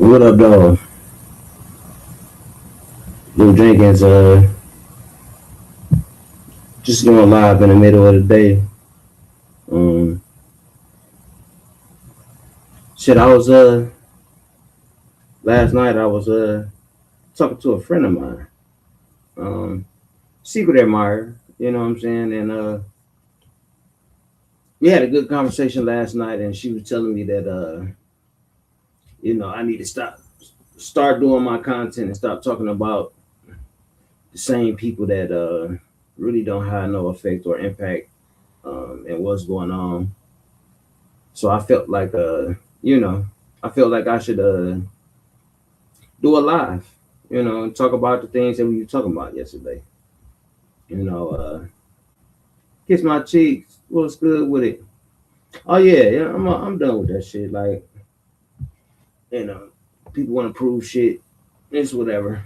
What up, dog? New Jenkins, just going live in the middle of the day. Um, I was last night I was talking to a friend of mine, um, secret admirer. You know what I'm saying? And we had a good conversation last night, and she was telling me that I need to start doing my content and stop talking about the same people that really don't have no effect or impact and what's going on. So I felt like you know, I felt like I should do a live, and talk about the things that we were talking about yesterday. You know, kiss my cheeks. What's good with it? Oh yeah, I'm done with that shit. Like, you know, people want to prove shit. It's whatever.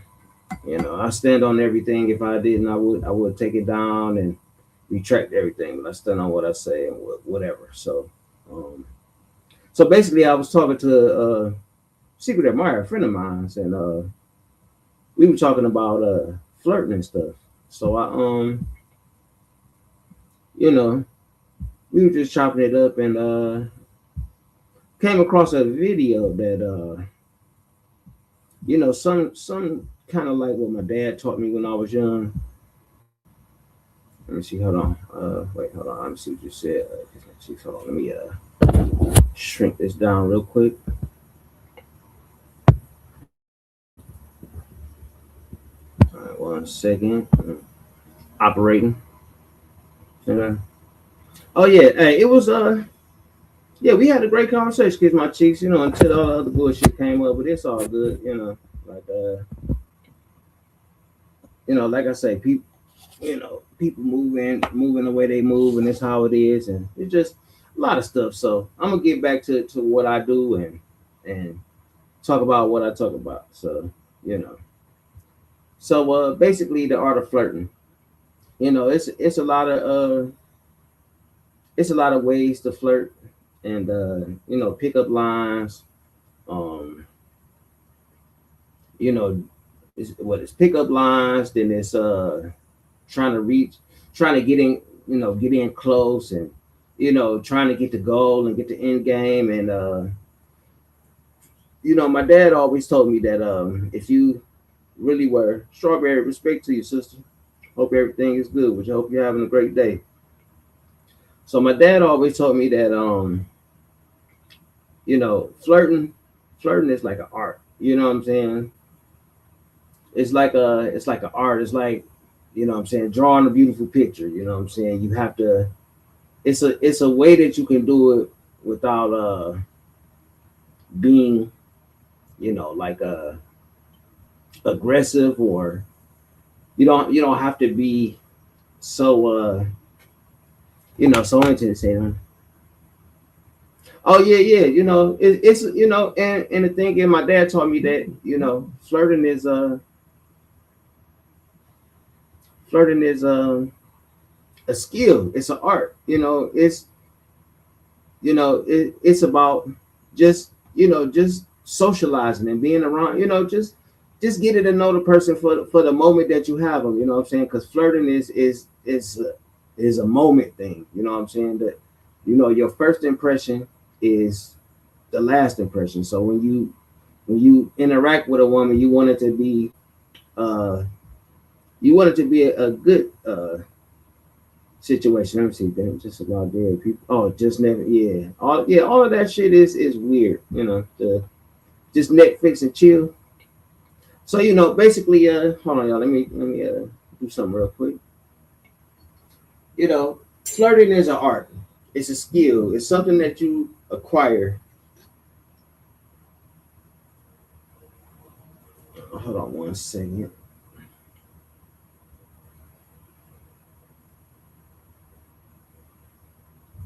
I stand on everything. If I didn't, I would take it down and retract everything. But I stand on what I say and whatever. Um, so basically, I was talking to secret admirer, a friend of mine, and we were talking about flirting and stuff. So you know, we were just chopping it up and came across a video that some kind of like what my dad taught me when I was young. Let me see. Hold on. Wait. Hold on. Let me see what you said. Hold on. Let me shrink this down real quick. All right. 1 second. Operating. Okay. Oh yeah. Hey, it was yeah, we had a great conversation. Kiss my cheeks. Until all the other bullshit came up, but it's all good. Like like I say, people moving the way they move, and it's how it is, and it's just a lot of stuff. So I'm gonna get back to what I do and talk about what I talk about. So you know, basically the art of flirting. It's a lot of ways to flirt, and pick up lines. Um, you know, it's pickup lines. Then it's trying to reach, trying to get in close, and trying to get the goal and get the end game. And my dad always told me that if you really were strawberry, respect to your sister. Hope everything is good. Which I hope you're having a great day. So my dad always told me that flirting is like an art. You know what I'm saying? It's like an art. It's like, what I'm saying, drawing a beautiful picture. You know what I'm saying? You have to. It's a way that you can do it without being, like aggressive, or you don't have to be so so intense. Oh yeah, yeah. It's and the thing, and my dad taught me that flirting is flirting is a skill. It's an art. It's about just socializing and being around. Just getting to know the person for the moment that you have them. You know what I'm saying? Because flirting is a moment thing. You know what I'm saying? That your first impression is the last impression. So when you interact with a woman, uh you want it to be a good situation. Let me see. Damn, just about dead people. Oh, just never. Yeah. All of that shit is weird. The just Netflix and chill. So basically, hold on, y'all. Let me do something real quick. Flirting is an art. It's a skill. It's something that you acquire. Hold on 1 second.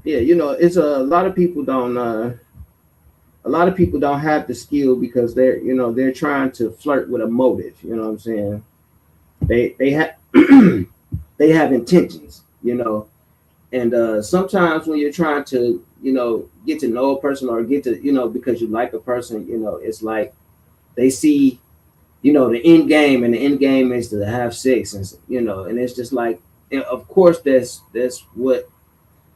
Yeah, it's a lot of people don't have the skill because they're trying to flirt with a motive. You know what I'm saying? They have they have intentions. And sometimes when you're trying to get to know a person, or get to because you like a person, it's like they see, the end game, and the end game is to have sex, and and it's just like, of course, that's what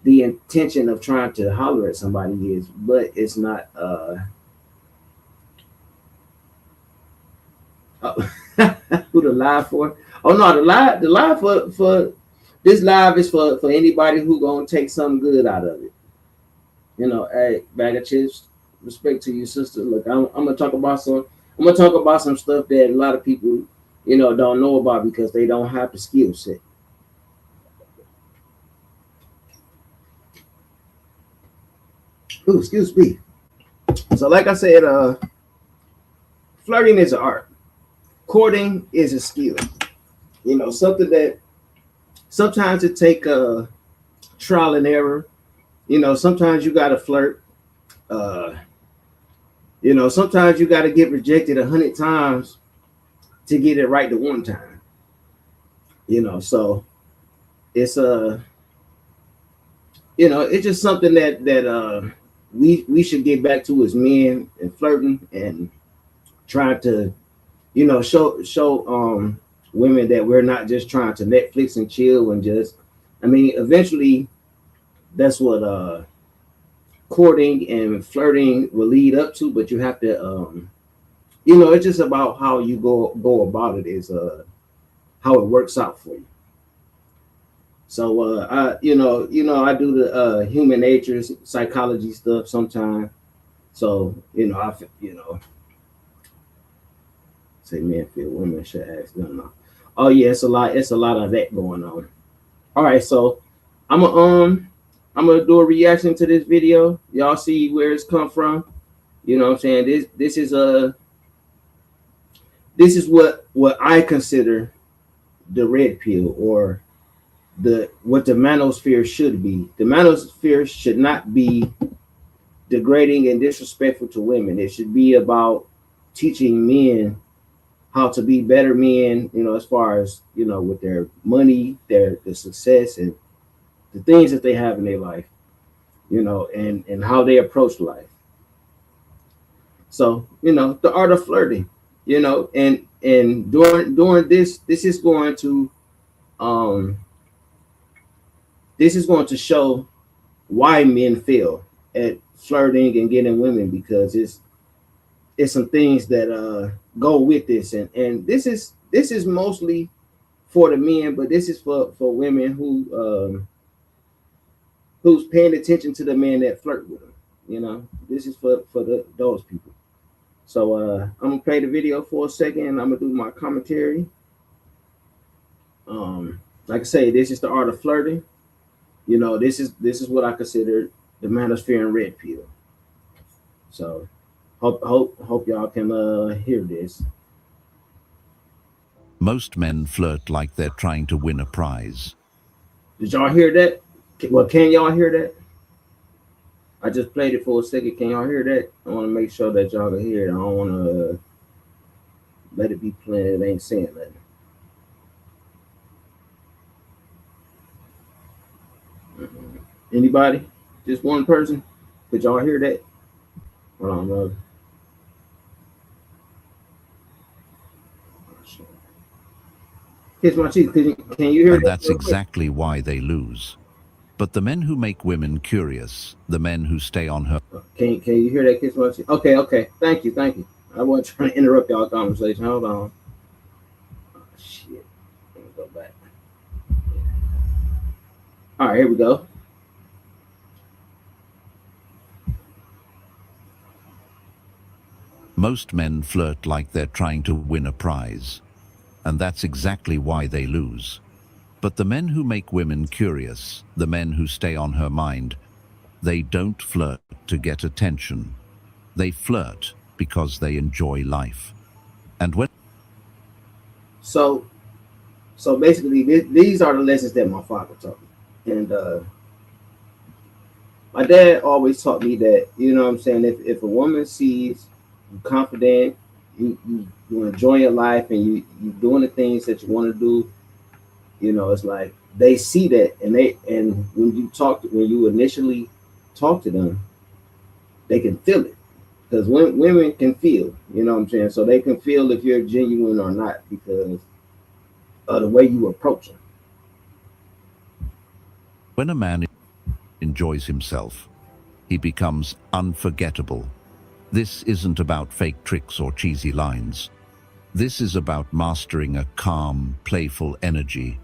the intention of trying to holler at somebody is, but it's not. Uh who the live for? Oh no, the live for this live is for anybody who gonna take something good out of it. Hey, bag of chips. Respect to you, sister. Look, I'm gonna talk about some. I'm gonna talk about some stuff that a lot of people, don't know about because they don't have the skill set. Ooh, excuse me. So, like I said, flirting is an art. Courting is a skill. Something that sometimes it take trial and error. Sometimes you gotta flirt. Uh, sometimes you gotta get rejected 100 times to get it right the one time. So it's it's just something that we should get back to as men, and flirting and trying to show women that we're not just trying to Netflix and chill and just, I mean, eventually that's what courting and flirting will lead up to, but you have to it's just about how you go about it, is how it works out for you. So I I do the human nature psychology stuff sometimes. So I say men feel women should ask. No, no. Oh yeah, it's a lot of that going on. All right, so I'm gonna I'm gonna do a reaction to this video. Y'all see where it's come from. You know what I'm saying? This is what I consider the red pill, or the what the manosphere should be. The manosphere should not be degrading and disrespectful to women. It should be about teaching men how to be better men, as far as, with their money, their success, and the things that they have in their life, and how they approach life. So, the art of flirting, and during this is going to um show why men fail at flirting and getting women, because it's some things that go with this, and this is mostly for the men, but this is for women who's paying attention to the men that flirt with them. This is for those people. So I'm gonna play the video for a second, and I'm gonna do my commentary. Like I say, this is the art of flirting. This is what I consider the manosphere and red pill. So hope y'all can hear this. Most men flirt like they're trying to win a prize. Did y'all hear that? Well, can y'all hear that? I just played it for a second. Can y'all hear that? I want to make sure that y'all can hear it. I don't want to let it be playing. It ain't saying nothing. Anybody? Just one person? Did y'all hear that? Hold on, bro. Kiss my cheek. Can you hear And that that's real quick? exactly why they lose. But the men who make women curious, the men who stay on her Can you hear that? Kiss my cheek. Okay. Thank you. I wasn't trying to interrupt y'all conversation. Hold on. Oh, shit. Let me go back. All right, here we go. Most men flirt like they're trying to win a prize. And that's exactly why they lose. But the men who make women curious, the men who stay on her mind, they don't flirt to get attention. They flirt because they enjoy life. And when So basically, these are the lessons that my father taught me, and my dad always taught me that, what I'm saying, if a woman sees you confident, you enjoy your life, and you doing the things that you want to do, it's like they see that, and when you initially talk to them, they can feel it. because women can feel, you know what I'm saying? So they can feel if you're genuine or not because of the way you approach them. When a man enjoys himself, he becomes unforgettable. This isn't about fake tricks or cheesy lines. This is about mastering a calm, playful energy,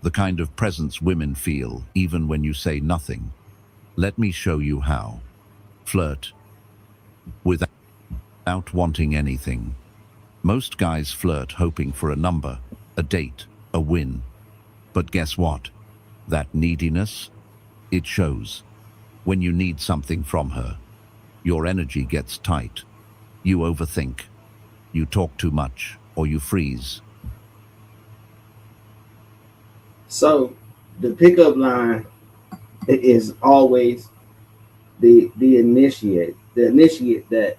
the kind of presence women feel even when you say nothing. Let me show you how. Flirt without wanting anything. Most guys flirt hoping for a number, a date, a win. But guess what? That neediness, it shows. When you need something from her, your energy gets tight. You overthink. You talk too much, or you freeze. So the pickup line is always the initiate that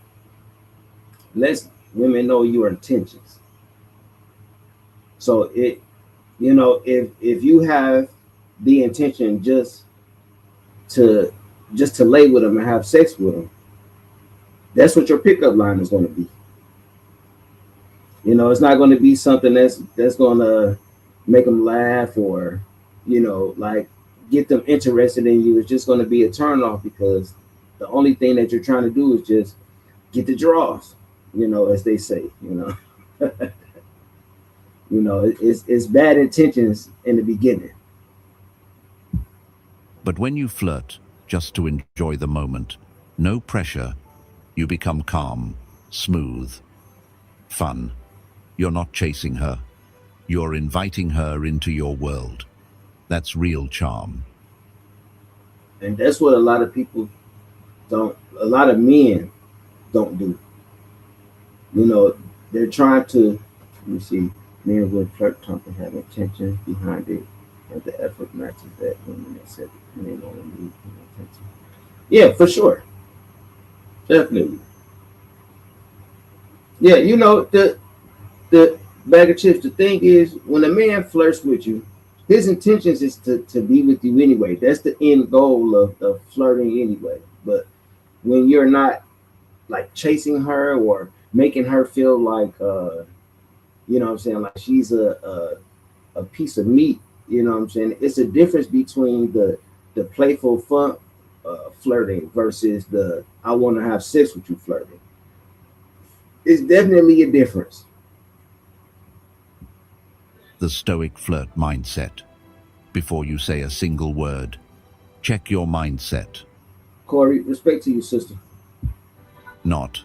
lets women know your intentions. So if you have the intention to just to lay with them and have sex with them, that's what your pickup line is going to be. It's not going to be something that's going to make them laugh or like get them interested in you. It's just going to be a turn off because the only thing that you're trying to do is just get the draws, as they say. It's bad intentions in the beginning. But when you flirt, just to enjoy the moment, no pressure, you become calm, smooth, fun. You're not chasing her. You're inviting her into your world. That's real charm. And that's what a lot of people don't, a lot of men don't do. You know, they're trying to, let me see, men with flirt something have intentions behind it, and the effort matches that women accept and they don't need attention. Yeah, for sure. Definitely. Yeah, the bag of chips, the thing is when a man flirts with you, his intentions is to be with you anyway. That's the end goal of flirting anyway. But when you're not like chasing her or making her feel like what I'm saying, like she's a piece of meat, you know what I'm saying? It's a difference between the playful fun flirting versus the I want to have sex with you flirting. It's definitely a difference. The stoic flirt mindset. Before you say a single word, check your mindset. Corey, respect to you, sister. Not,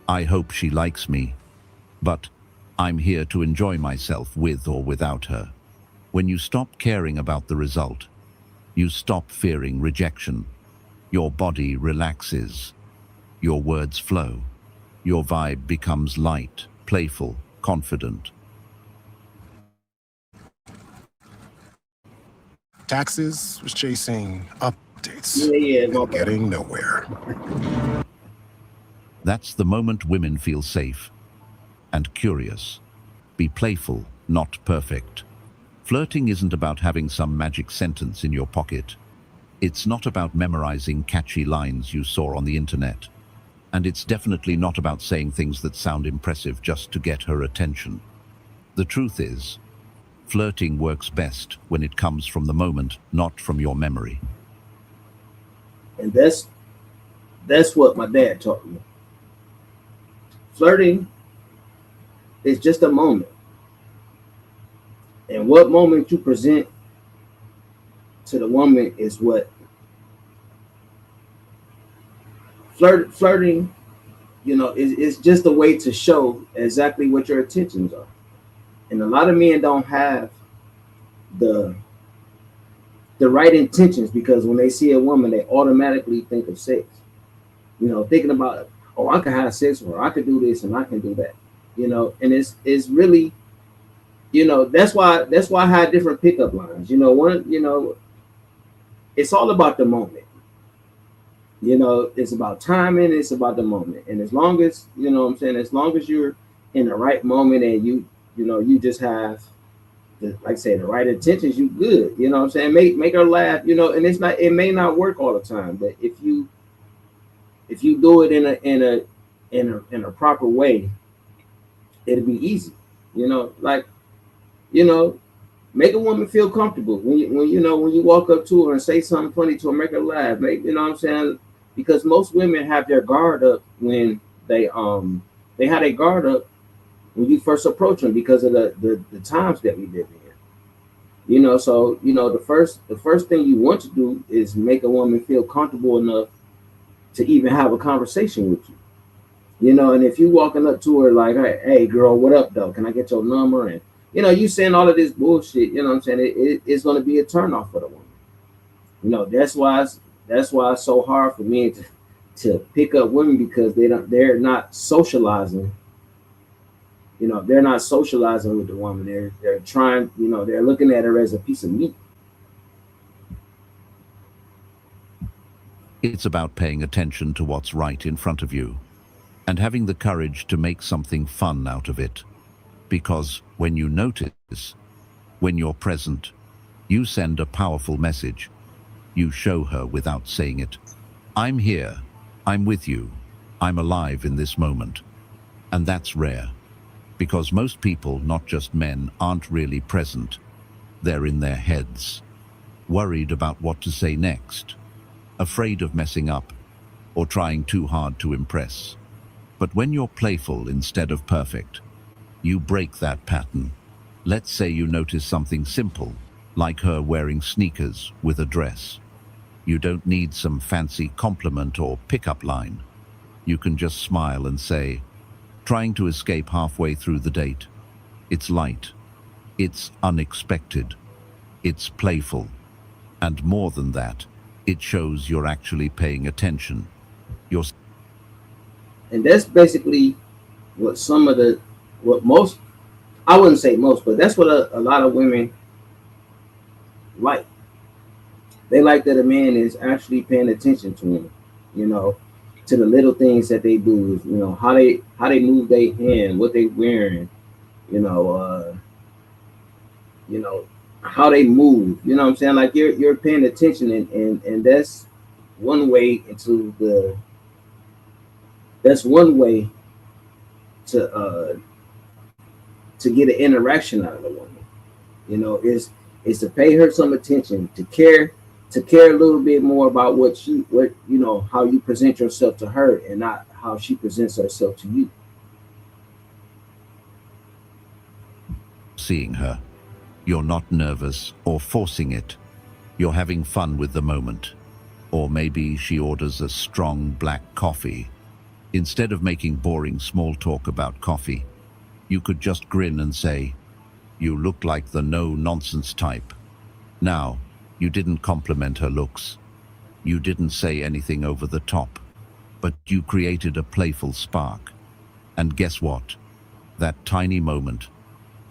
I hope she likes me, but I'm here to enjoy myself with or without her. When you stop caring about the result, you stop fearing rejection. Your body relaxes. Your words flow. Your vibe becomes light, playful, confident. Taxes was chasing updates Yeah, yeah, my and bad. getting nowhere. That's the moment women feel safe and curious. Be playful, not perfect. Flirting isn't about having some magic sentence in your pocket. It's not about memorizing catchy lines you saw on the internet. And it's definitely not about saying things that sound impressive just to get her attention. The truth is, flirting works best when it comes from the moment, not from your memory. And that's what my dad taught me. Flirting is just a moment. And what moment you present to the woman is what flirting, is just a way to show exactly what your intentions are. And a lot of men don't have the the right intentions because when they see a woman, they automatically think of sex. Thinking about, oh, I can have sex with her, I can do this and I can do that. And it's really, that's why I had different pickup lines. It's all about the moment. It's about timing, it's about the moment. And as long as, what I'm saying, as long as you're in the right moment and you just have like I say, the right intentions, you good. You know what I'm saying? Make her laugh, and it may not work all the time, but if you If you do it in a proper way, it'll be easy. Like, you know, make a woman feel comfortable when you walk up to her and say something funny to her, make her laugh. What I'm saying? Because most women have their guard up when they have their guard up when you first approach them because of the times that we live in. So the first thing you want to do is make a woman feel comfortable enough to even have a conversation with you. And if you walking up to her like, hey girl, what up though? Can I get your number? And you saying all of this bullshit, what I'm saying? It's gonna be a turn off for the woman. That's why it's so hard for men to pick up women because they're not socializing. They're not socializing with the woman. They're trying, they're looking at her as a piece of meat. It's about paying attention to what's right in front of you and having the courage to make something fun out of it. Because when you notice, when you're present, you send a powerful message. You show her without saying it. I'm here. I'm with you. I'm alive in this moment. And that's rare. Because most people, not just men, aren't really present. They're in their heads, worried about what to say next, afraid of messing up, or trying too hard to impress. But when you're playful instead of perfect, you break that pattern. Let's say you notice something simple, like her wearing sneakers with a dress. You don't need some fancy compliment or pickup line. You can just smile and say, trying to escape halfway through the date, it's light, it's unexpected, it's playful. And more than that, it shows you're actually paying attention. You're And that's basically what what most, I wouldn't say most, but that's what a lot of women like. They like that a man is actually paying attention to them, you know, to the little things that they do, how they move their hand, what they wearing, you know, uh, you know, how they move. You know what I'm saying? Like you're paying attention, and one way into the that's one way to to get an interaction out of the woman. Is to pay her some attention, to care a little bit more about how you present yourself to her and not how she presents herself to you. seeing her. You're not nervous or forcing it. You're having fun with the moment. Or maybe she orders a strong black coffee. Instead of making boring small talk about coffee, you could just grin and say, "You look like the no-nonsense type." Now, you didn't compliment her looks. You didn't say anything over the top. But you created a playful spark. And guess what? That tiny moment,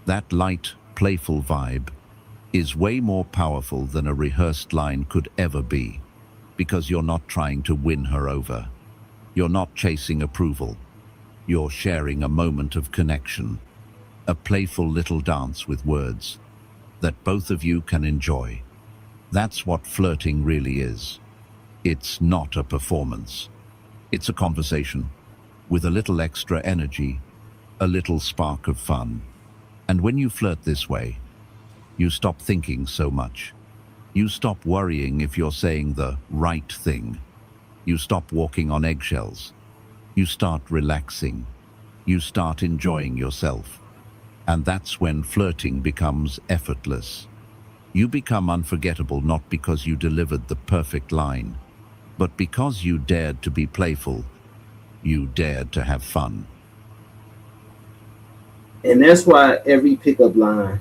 that light, playful vibe, is way more powerful than a rehearsed line could ever be. Because you're not trying to win her over. You're not chasing approval. You're sharing a moment of connection. A playful little dance with words that both of you can enjoy. That's what flirting really is. It's not a performance. It's a conversation with a little extra energy, a little spark of fun. And when you flirt this way, you stop thinking so much. You stop worrying if you're saying the right thing. You stop walking on eggshells. You start relaxing. You start enjoying yourself. And that's when flirting becomes effortless. You become unforgettable not because you delivered the perfect line, but because you dared to be playful. You dared to have fun. And that's why every pickup line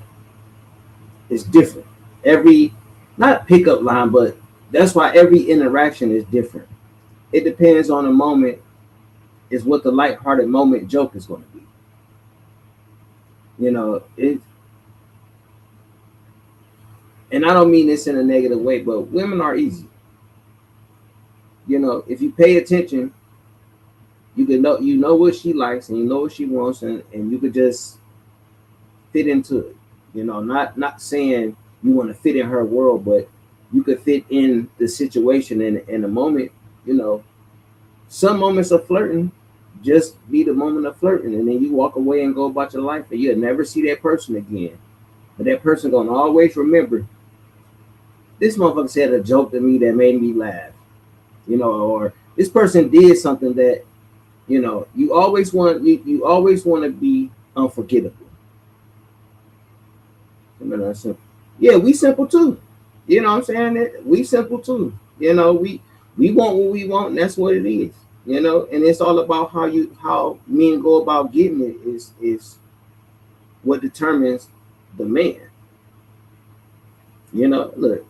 is different. Every Not pickup line, but that's why every interaction is different. It depends on the moment, is what the lighthearted moment joke is going to be. It, and I don't mean this in a negative way, but women are easy. If you pay attention, you know what she likes and you know what she wants, and you could just fit into it. Not saying you want to fit in her world, but you could fit in the situation and in the moment, you know, Some moments of flirting just be the moment of flirting, and then you walk away and go about your life, and you'll never see that person again. But that person gonna always remember this motherfucker said a joke to me that made me laugh, or this person did something that you always want to be unforgettable. Remember that simple. Yeah, we simple too. You know what I'm saying? We simple too. We want what we want, and that's what it is. And it's all about how men go about getting it is what determines the man. Look,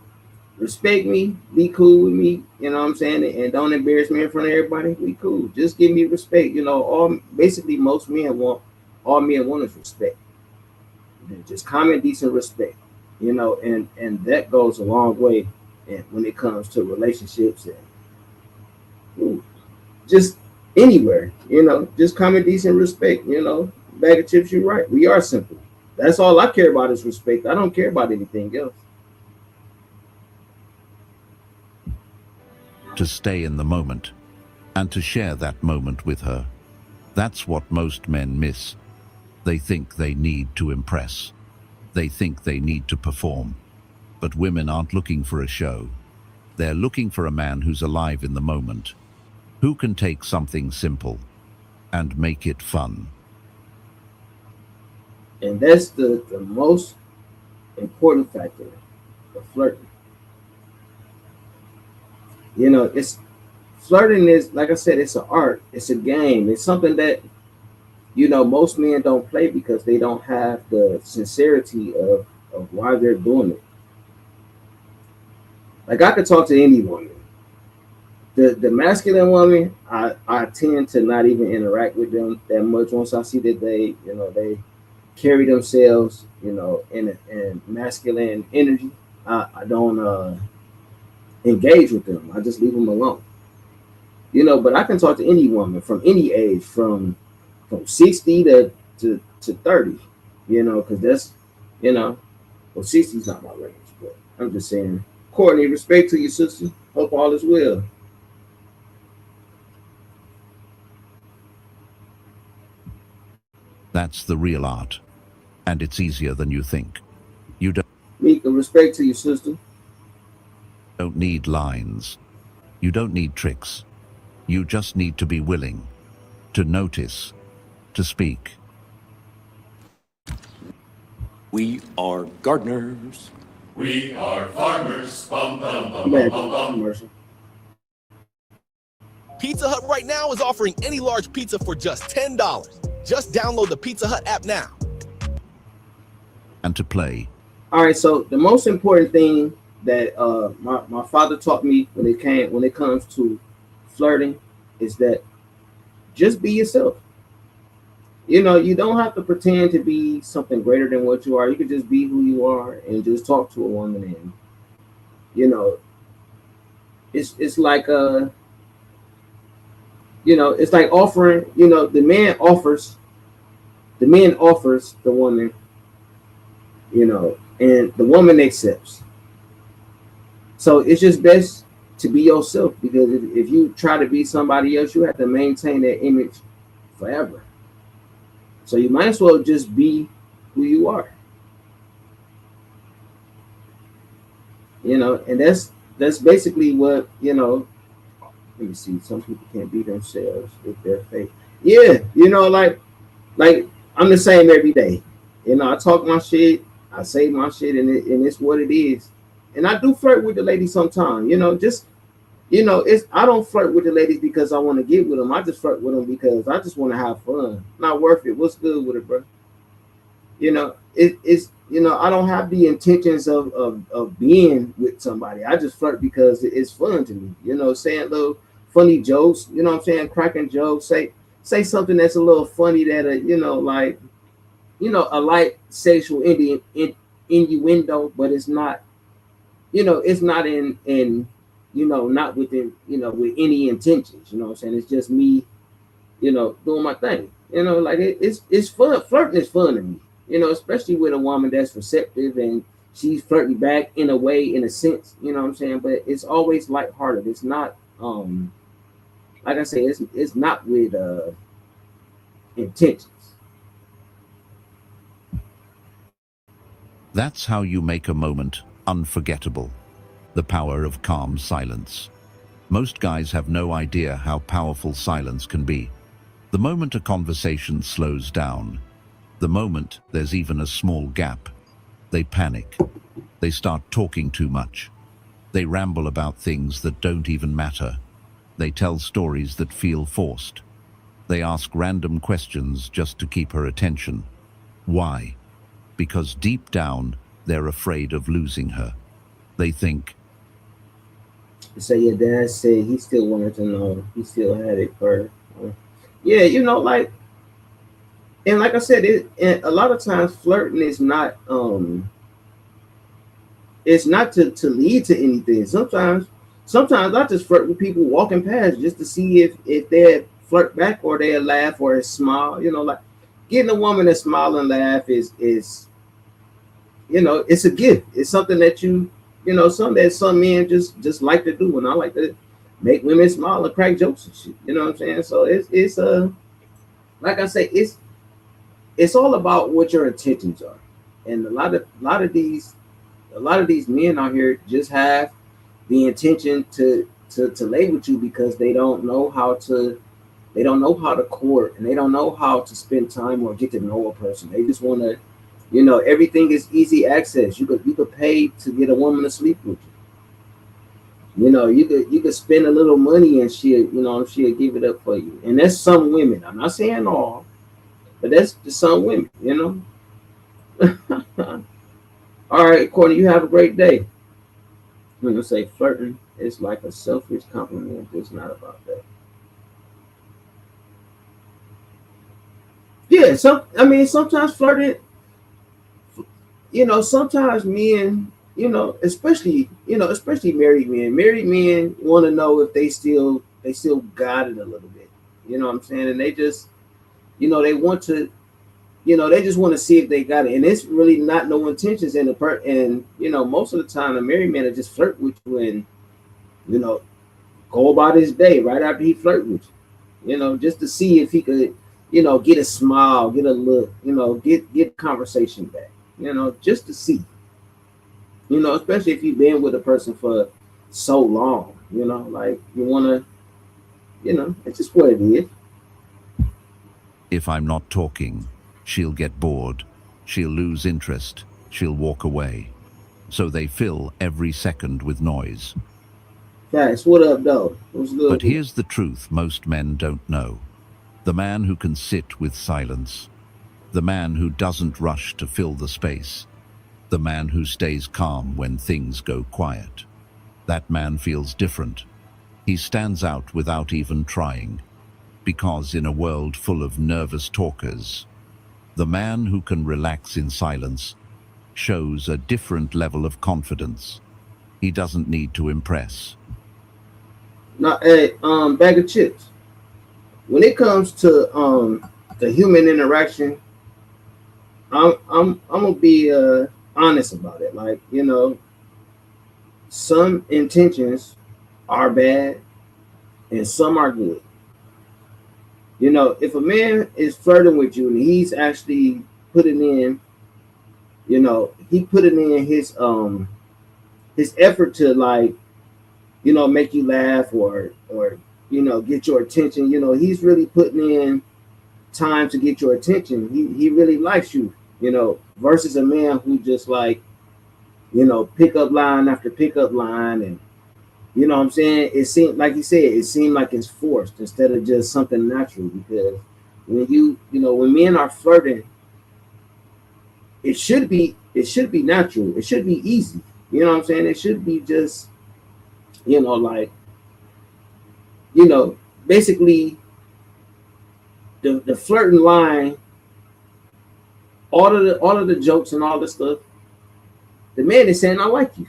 respect me, be cool with me, you know what I'm saying, and don't embarrass me in front of everybody. We cool. Just give me respect. All basically all men want is respect. Just common decent respect. And that goes a long way and when it comes to relationships and just anywhere, just common decent respect, bag of chips, you're right. We are simple. That's all I care about is respect. I don't care about anything else. To stay in the moment and to share that moment with her. That's what most men miss. They think they need to impress. They think they need to perform. But women aren't looking for a show. They're looking for a man who's alive in the moment, who can take something simple and make it fun. And that's the most important factor of flirting. It's flirting is, like I said, it's an art, it's a game, it's something that most men don't play because they don't have the sincerity of why they're doing it. Like I could talk to any woman. The masculine woman, I tend to not even interact with them that much once I see that they carry themselves, in masculine energy. I don't engage with them. I just leave them alone. But I can talk to any woman from any age, from 60 to 30, because that's, well, 60 is not my range, but I'm just saying, Courtney, respect to your sister. Hope all is well. That's the real art. And it's easier than you think. You Mika, respect to your sister. don't need lines. You don't need tricks. You just need to be willing to notice, to speak. We are gardeners. We are farmers. Bum, bum, bum, I'm bum, at bum, the bum. commercial. Pizza Hut right now is offering any large pizza for just $10. Just download the Pizza Hut app now. And to play. All right, so the most important thing that my father taught me when it comes to flirting is that just be yourself. You don't have to pretend to be something greater than what you are. You can just be who you are and just talk to a woman, and you know it's like it's like offering. The man offers the woman, and the woman accepts. So it's just best to be yourself, because if you try to be somebody else, you have to maintain that image forever. So you might as well just be who you are. And that's basically what. Let me see. Some people can't be themselves if they're fake. Yeah, like I'm the same every day. I talk my shit, I say my shit, and it's what it is. And I do flirt with the ladies sometimes. It's I don't flirt with the ladies because I want to get with them. I just flirt with them because I just want to have fun. Not worth it. What's good with it, bro? It's I don't have the intentions of being with somebody. I just flirt because it's fun to me. Saying little funny jokes. What I'm saying, cracking jokes. Say something that's a little funny that like a light sexual innuendo, but it's not. It's not in not within with any intentions. What I'm saying, it's just me doing my thing. Like it's fun. Flirting is fun to me. Especially with a woman that's receptive and she's flirting back in a way, in a sense. What I'm saying, but it's always lighthearted. It's not like I said, it's not with intentions. That's how you make a moment unforgettable. The power of calm silence. Most guys have no idea how powerful silence can be. The moment a conversation slows down, the moment there's even a small gap, they panic. They start talking too much. They ramble about things that don't even matter. They tell stories that feel forced. They ask random questions just to keep her attention. Why? Because deep down, they're afraid of losing her. They think, So your dad said he still wanted to know. He still had it for. Yeah, like, and like I said, and a lot of times flirting is not it's not to lead to anything. Sometimes I just flirt with people walking past just to see if they flirt back or they laugh or smile. Like getting a woman to smile and laugh is it's a gift. It's something that something that some men just like to do, and I like to make women smile and crack jokes and shit. You know what I'm saying? So it's like I say, it's all about what your intentions are, and a lot of these men out here just have the intention to lay with you because they don't know how to court, and they don't know how to spend time or get to know a person. They just want to, everything is easy access. You could pay to get a woman to sleep with you. You could spend a little money and she'll give it up for you. And that's some women. I'm not saying all, but that's just some women. All right, Courtney, you have a great day. I'm gonna say flirting is like a selfish compliment. It's not about that. Yeah, sometimes flirting, sometimes men, especially married men. Married men want to know if they still got it a little bit. You know what I'm saying? And they just, they want to, they just want to see if they got it. And it's really not no intentions in and most of the time the married man will just flirt with you and, you know, go about his day right after he flirt with you. Just to see if he could, get a smile, get a look, get conversation back. Just to see. Especially if you've been with a person for so long. Like you wanna, it's just what it is. if I'm not talking, she'll get bored, she'll lose interest, she'll walk away. So they fill every second with noise. Guys, what up, though? What's But good? here's the truth most men don't know. The man who can sit with silence. The man who doesn't rush to fill the space. The man who stays calm when things go quiet. That man feels different. He stands out without even trying. Because in a world full of nervous talkers, the man who can relax in silence shows a different level of confidence. He doesn't need to impress. Now, hey, bag of chips. When it comes to the human interaction, I'm gonna be honest about it. Like some intentions are bad and some are good. If a man is flirting with you and he's actually putting in, he putting in his effort to, like, make you laugh or get your attention. He's really putting in time to get your attention. He really likes you. Versus a man who just, like, pick up line after pick up line, and what I'm saying, it seemed like you said, it seemed like it's forced instead of just something natural. Because when men are flirting, it should be natural. It should be easy. What I'm saying? It should be just, like, basically the flirting line, all of the jokes and all the stuff. The man is saying, I like you,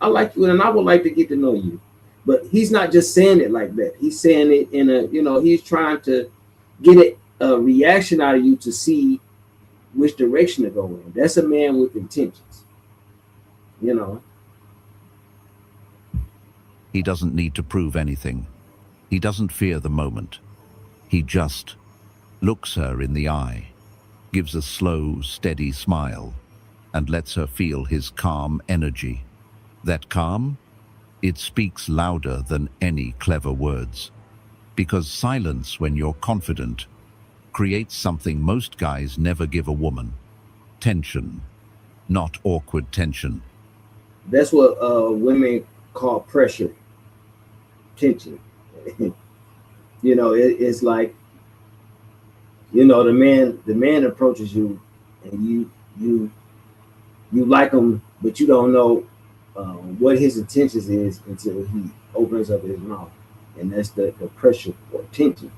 and I would like to get to know you. But he's not just saying it like that. He's saying it in a, he's trying to get a reaction out of you to see which direction to go in. That's a man with intentions. He doesn't need to prove anything. He doesn't fear the moment. He just looks her in the eye, gives a slow, steady smile, and lets her feel his calm energy. That calm, it speaks louder than any clever words. Because silence, when you're confident, creates something most guys never give a woman. Tension, not awkward tension. That's what women call pressure, tension. It's like, the man approaches you, and you you like him, but you don't know what his intentions is until he opens up his mouth, and that's the pressure or tension.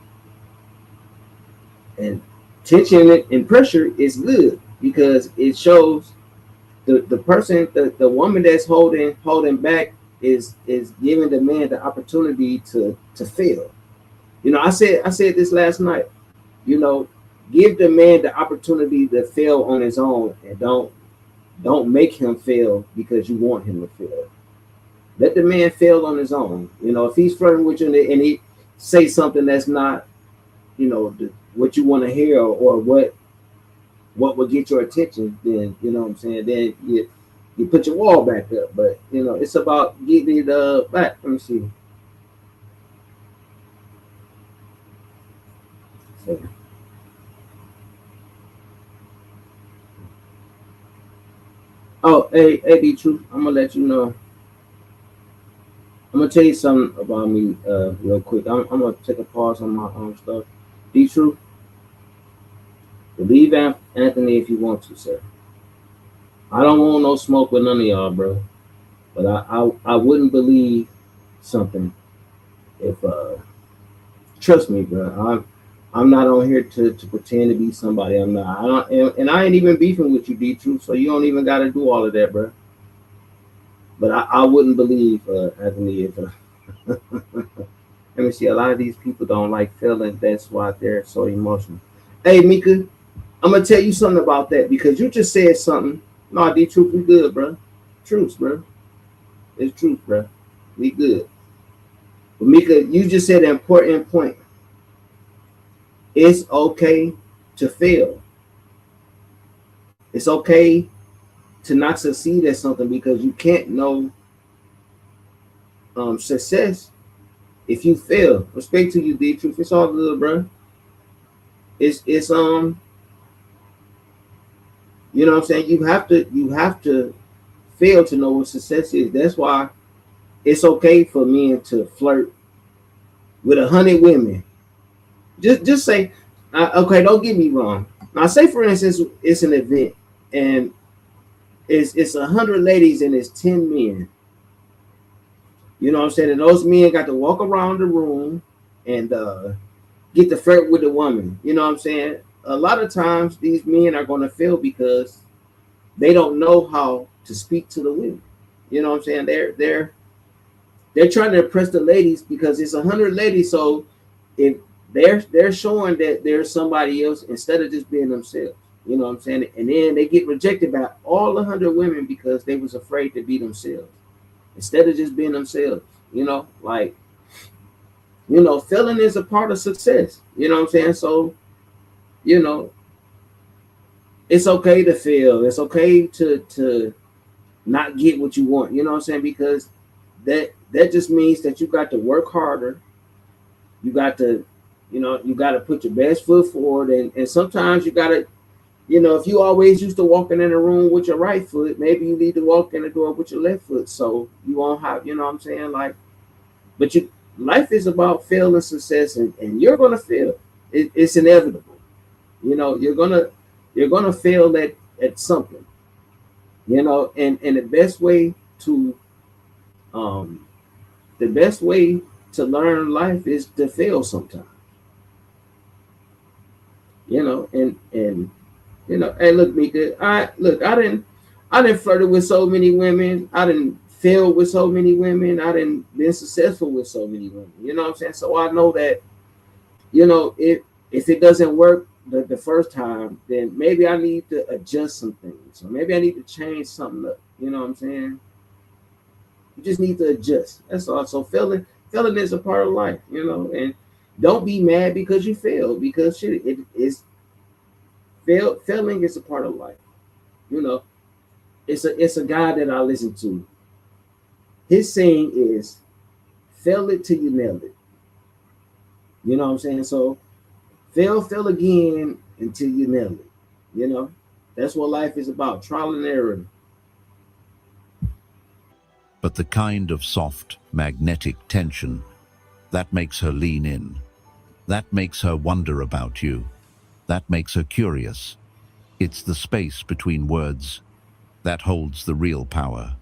And tension and pressure is good because it shows the person, the woman that's holding back is giving the man the opportunity to fail. I said this last night. You know, give the man the opportunity to fail on his own, and don't make him fail because you want him to fail. Let the man fail on his own. If he's flirting with you and he say something that's not, what you want to hear, or what would get your attention, then what I'm saying. Then you put your wall back up. But it's about getting it back. Let me see. So, oh, hey, D Truth, I'm gonna let you know. I'm gonna tell you something about me, real quick. I'm gonna take a pause on my own stuff. D Truth, believe Anthony if you want to, sir. I don't want no smoke with none of y'all, bro. But I wouldn't believe something if trust me, bro. I'm not on here to pretend to be somebody I'm not. I don't, and I ain't even beefing with you, D Truth. So you don't even got to do all of that, bro. But I wouldn't believe Anthony if. Let me see. A lot of these people don't like feeling. That's why they're so emotional. Hey, Mika, I'm gonna tell you something about that because you just said something. No, D Truth, we good, bro. Truth, bro. It's truth, bro. We good. But Mika, you just said an important point. It's okay to fail. It's okay to not succeed at something because you can't know success if you fail. Respect to you, D Truth. It's all good, bro. It's what I'm saying. You have to fail to know what success is. That's why it's okay for men to flirt with 100 women. Just say, okay. Don't get me wrong. Now, say for instance, it's an event and it's 100 ladies and it's 10 men. You know what I'm saying? And those men got to walk around the room and get to flirt with the woman. You know what I'm saying? A lot of times these men are going to fail because they don't know how to speak to the women. You know what I'm saying? They're trying to impress the ladies because it's 100 ladies. So if they're showing that there's somebody else instead of just being themselves. You know what I'm saying? And then they get rejected by all 100 women because they was afraid to be themselves instead of just being themselves. Failing is a part of success. You know what I'm saying? So, you know, it's okay to fail. It's okay to not get what you want. You know what I'm saying? Because that just means that you got to work harder. You got to, you got to put your best foot forward. And sometimes you got to, if you always used to walking in a room with your right foot, maybe you need to walk in the door with your left foot. So you won't have, you know what I'm saying? But life is about fail and success, and you're going to fail. It's inevitable. You're gonna fail at something. And um the best way to learn life is to fail sometimes. Hey, look, Mika, I didn't flirted with so many women. I didn't fail with so many women. I didn't been successful with so many women. You know what I'm saying? So I know that, if it doesn't work the first time, then maybe I need to adjust some things. Or maybe I need to change something up. You know what I'm saying? You just need to adjust. That's all. So Failing is a part of life, and don't be mad because you failed, because shit, it is failing is a part of life. You know, it's a guy that I listen to. His saying is, fail it till you nail it. You know what I'm saying? So fail again until you nail it. You know, that's what life is about, trial and error. But the kind of soft, magnetic tension that makes her lean in, that makes her wonder about you, that makes her curious. It's the space between words that holds the real power.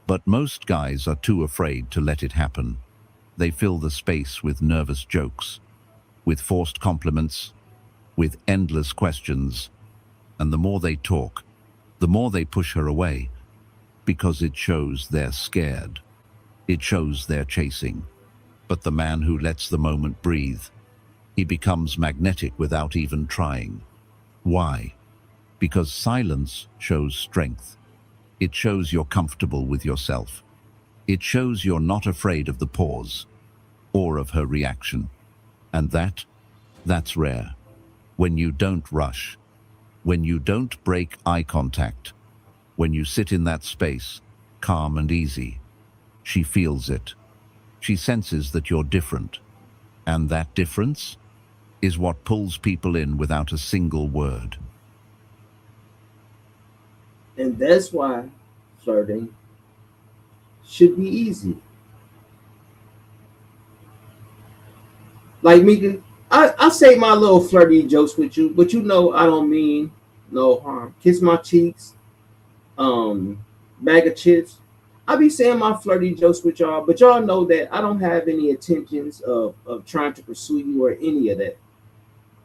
But most guys are too afraid to let it happen. They fill the space with nervous jokes, with forced compliments, with endless questions, and the more they talk, the more they push her away, because it shows they're scared. It shows they're chasing. But the man who lets the moment breathe, he becomes magnetic without even trying. Why? Because silence shows strength. It shows you're comfortable with yourself. It shows you're not afraid of the pause or of her reaction. And that's rare. When you don't rush, when you don't break eye contact, when you sit in that space, calm and easy, she feels it. She senses that you're different. And that difference is what pulls people in without a single word. And that's why flirting should be easy. Like Mika, I say my little flirty jokes with you, but I don't mean no harm. Kiss my cheeks, um, bag of chips. I be saying my flirty jokes with y'all, but y'all know that I don't have any intentions of trying to pursue you or any of that.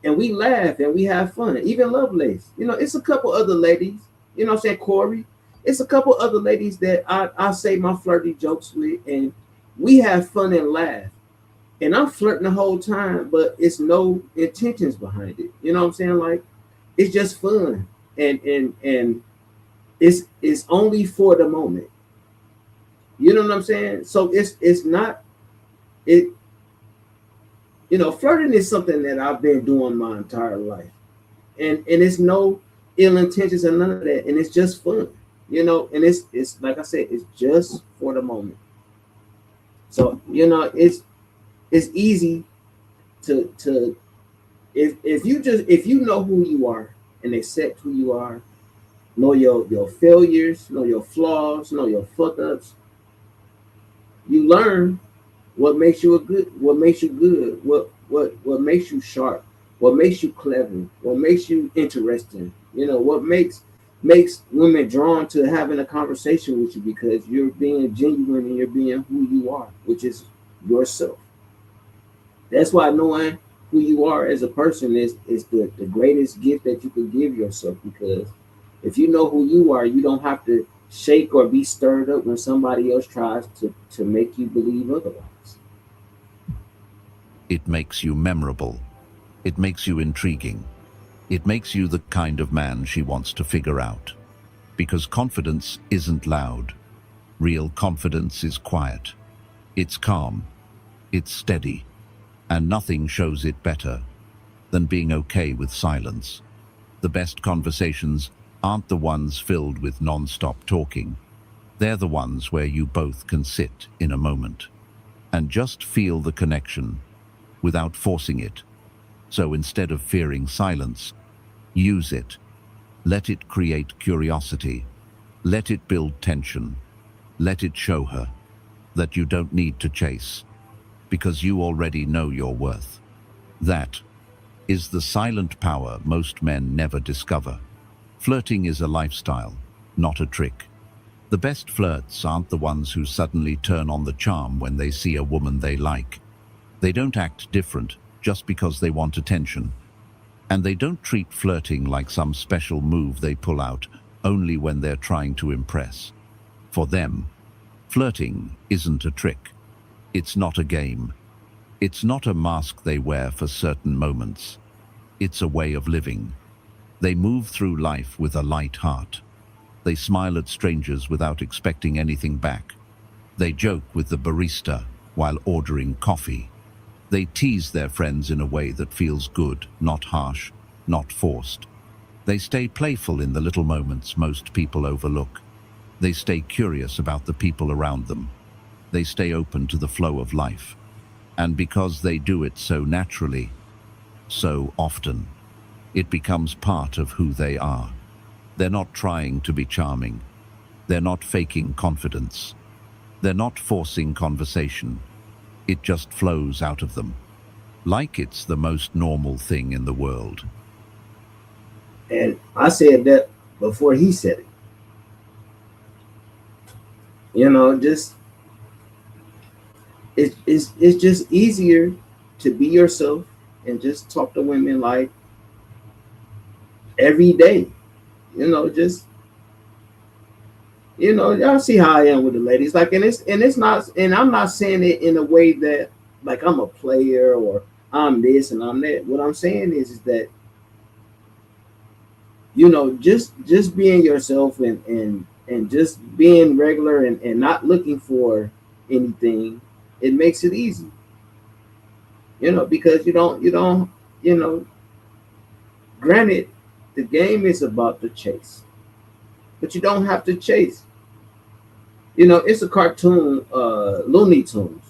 And we laugh and we have fun. Even Lovelace, it's a couple other ladies. What I'm saying, Corey. It's a couple other ladies that I say my flirty jokes with, and we have fun and laugh. And I'm flirting the whole time, but it's no intentions behind it. You know what I'm saying? Like, it's just fun, and it's only for the moment. You know what I'm saying? So it's not it. Flirting is something that I've been doing my entire life, and it's no ill intentions and none of that, and it's just fun. And it's like I said, it's just for the moment. So it's easy to if you know who you are and accept who you are, know your failures, know your flaws, know your fuck ups, you learn what makes you good, what makes you sharp, what makes you clever, what makes you interesting. What makes women drawn to having a conversation with you, because you're being genuine and you're being who you are, which is yourself. That's why knowing who you are as a person is the greatest gift that you can give yourself, because if you know who you are, you don't have to shake or be stirred up when somebody else tries to make you believe otherwise. It makes you memorable. It makes you intriguing. It makes you the kind of man she wants to figure out. Because confidence isn't loud. Real confidence is quiet. It's calm. It's steady. And nothing shows it better than being okay with silence. The best conversations aren't the ones filled with non-stop talking. They're the ones where you both can sit in a moment and just feel the connection without forcing it. So instead of fearing silence, use it. Let it create curiosity. Let it build tension. Let it show her that you don't need to chase, because you already know your worth. That is the silent power most men never discover. Flirting is a lifestyle, not a trick. The best flirts aren't the ones who suddenly turn on the charm when they see a woman they like. They don't act different just because they want attention. And they don't treat flirting like some special move they pull out only when they're trying to impress. For them, flirting isn't a trick. It's not a game. It's not a mask they wear for certain moments. It's a way of living. They move through life with a light heart. They smile at strangers without expecting anything back. They joke with the barista while ordering coffee. They tease their friends in a way that feels good, not harsh, not forced. They stay playful in the little moments most people overlook. They stay curious about the people around them. They stay open to the flow of life. And because they do it so naturally, so often, it becomes part of who they are. They're not trying to be charming. They're not faking confidence. They're not forcing conversation. It just flows out of them, like it's the most normal thing in the world. And I said that before he said it. Just it's just easier to be yourself and just talk to women like every day. Just y'all see how I am with the ladies. Like, and it's not, and I'm not saying it in a way that like I'm a player or I'm this and I'm that. What I'm saying is that just being yourself and just being regular and not looking for anything, it makes it easy. Because granted, the game is about the chase, but you don't have to chase. It's a cartoon, Looney Tunes.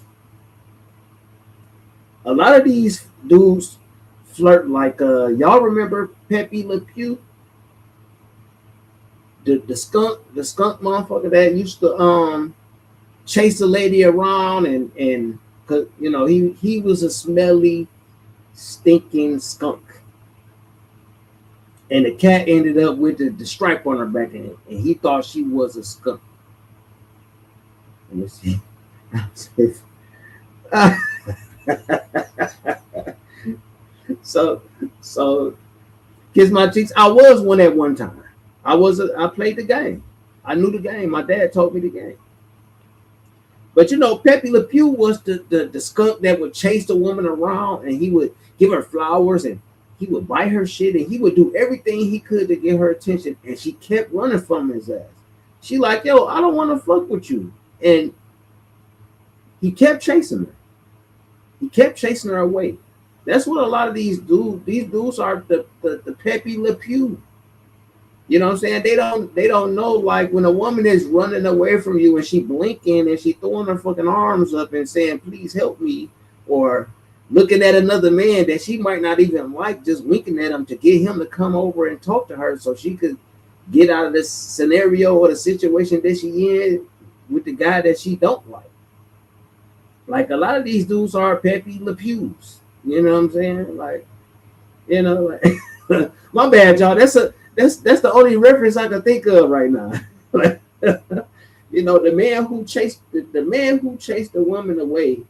A lot of these dudes flirt like y'all remember Pepe Le Pew, the skunk motherfucker that used to chase a lady around and cause he was a smelly, stinking skunk. And the cat ended up with the stripe on her back, and he thought she was a skunk. Let me see. so kiss my cheeks. I was one at one time. I played the game. I knew the game. My dad taught me the game. But Pepe Le Pew was the skunk that would chase the woman around, and he would give her flowers, and he would buy her shit, and he would do everything he could to get her attention, and she kept running from his ass. She like, yo, I don't want to fuck with you. And he kept chasing her. He kept chasing her away. That's what a lot of these dudes are, the Pepe Le Pew. You know what I'm saying? They don't know, like, when a woman is running away from you and she blinking and she throwing her fucking arms up and saying, please help me, or looking at another man that she might not even like, just winking at him to get him to come over and talk to her so she could get out of this scenario or the situation that she in with the guy that she don't like. Like, a lot of these dudes are Pepe Le Pews. You know what I'm saying? Like, like, my bad, y'all. That's the only reference I can think of right now. The man who chased the woman away.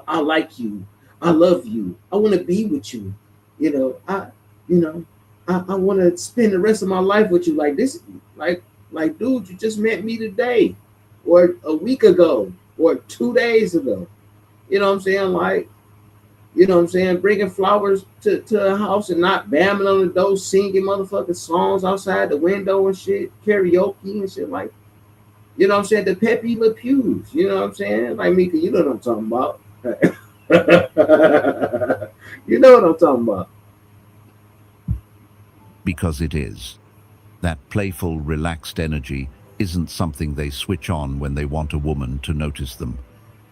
I like you. I love you. I want to be with you. I want to spend the rest of my life with you. Like this, like, dude, you just met me today, or a week ago, or 2 days ago. You know what I'm saying? Like, bringing flowers to a house and not bamming on the door, singing motherfucking songs outside the window and shit, karaoke and shit. Like, you know what I'm saying? The Pepe Le Pews. You know what I'm saying? Like, Mika, you know what I'm talking about. You know what I'm talking about. Because it is. That playful, relaxed energy isn't something they switch on when they want a woman to notice them.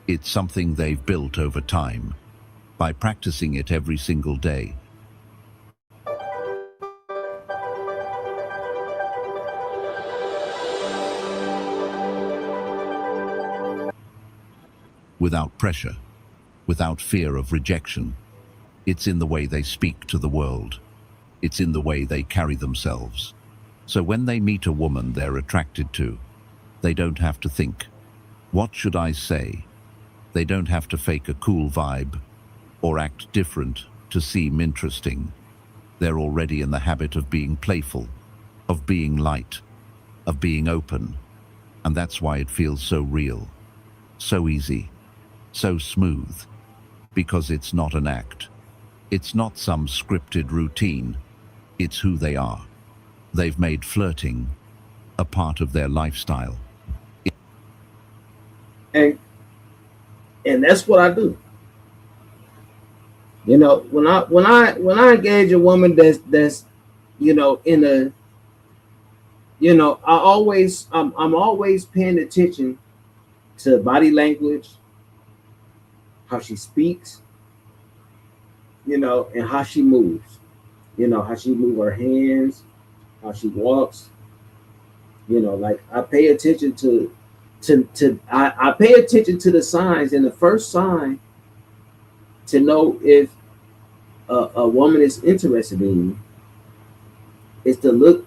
It's something they've built over time, by practicing it every single day. Without pressure, without fear of rejection. It's in the way they speak to the world. It's in the way they carry themselves. So when they meet a woman they're attracted to, they don't have to think, what should I say? They don't have to fake a cool vibe or act different to seem interesting. They're already in the habit of being playful, of being light, of being open. And that's why it feels so real, so easy, so smooth. Because it's not an act. It's not some scripted routine. It's who they are. They've made flirting a part of their lifestyle. And And that's what I do. You know, when I engage a woman that's in a I'm always paying attention to body language, how she speaks, and how she moves. How she move her hands, how she walks. Like I pay attention I pay attention to the signs, and the first sign to know if a woman is interested in you is to look.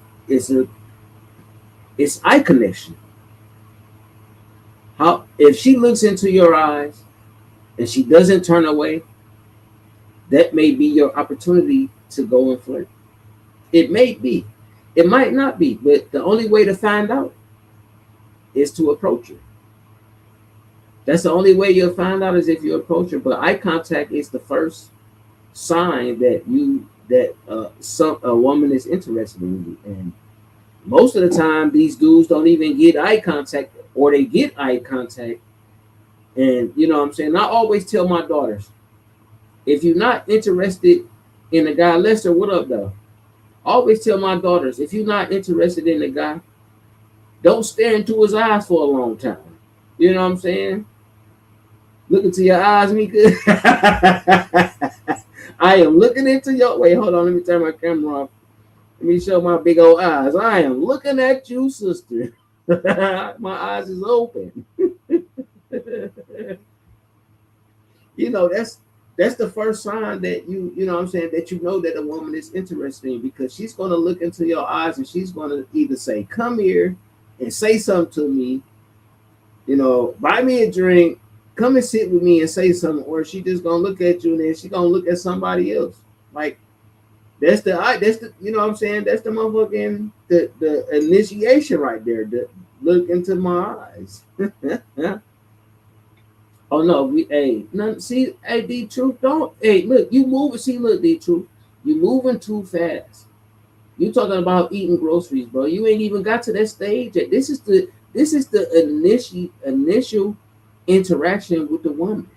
It's eye connection. How if she looks into your eyes and she doesn't turn away, that may be your opportunity to go and flirt. It may be. It might not be, but the only way to find out is to approach her. That's the only way you'll find out is if you approach her. But eye contact is the first sign that some a woman is interested in you. And most of the time, these dudes don't even get eye contact, or they get eye contact. And you know what I'm saying? I always tell my daughters, if you're not interested in a guy, Lester, what up, though? I always tell my daughters, if you're not interested in a guy, don't stare into his eyes for a long time. You know what I'm saying? Look into your eyes, Mika. I am looking into your. Wait, hold on. Let me turn my camera off. Let me show my big old eyes. I am looking at you, sister. My eyes is open. That's the first sign that you know what I'm saying, that you know that a woman is interested in, because she's going to look into your eyes and she's going to either say, come here and say something to me, buy me a drink, come and sit with me and say something, or she just going to look at you and then she's going to look at somebody else. Like, that's the you know what I'm saying, that's the motherfucking the initiation right there, to look into my eyes. Oh no, see, hey, D Truth, don't, hey, look, you moving, see, look, D Truth, you moving too fast. You talking about eating groceries, bro. You ain't even got to that stage yet. This is the initial interaction with the woman.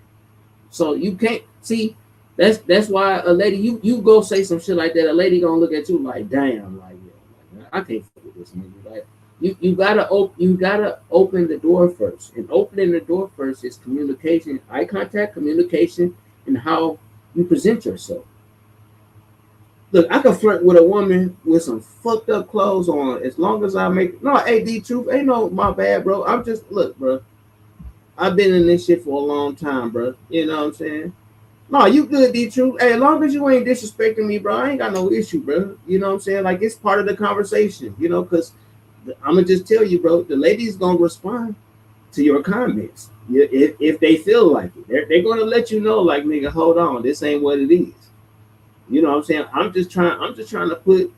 So you can't see, that's why a lady, you go say some shit like that, a lady gonna look at you like, damn, like, yeah, I can't fuck with this nigga. Like, you gotta open the door first, and opening the door first is communication, eye contact, communication, and how you present yourself. Look, I can flirt with a woman with some fucked up clothes on as long as I make no. Hey, D Truth, ain't no my bad, bro. I'm just, look, bro. I've been in this shit for a long time, bro. You know what I'm saying? No, you good, D Truth. Hey, as long as you ain't disrespecting me, bro, I ain't got no issue, bro. You know what I'm saying? Like, it's part of the conversation, because I'm gonna just tell you, bro, the ladies gonna respond to your comments if they feel like it. They're gonna let you know, like, nigga, hold on, this ain't what it is. You know what I'm saying? I'm just trying to put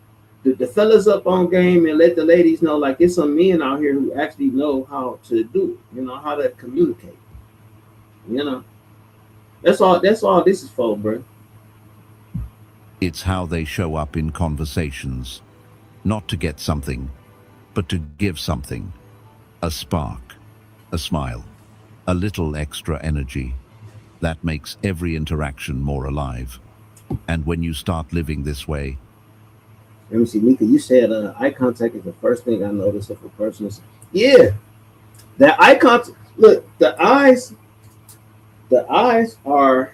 the fellas up on game and let the ladies know, like, it's some men out here who actually know how to do it, how to communicate. That's all this is for, bro. It's how they show up in conversations. Not to get something, but to give something. A spark, a smile, a little extra energy. That makes every interaction more alive. And when you start living this way, Let me see, Mika, you said eye contact is the first thing I notice if a person is. Yeah, that eye contact. Look, the eyes are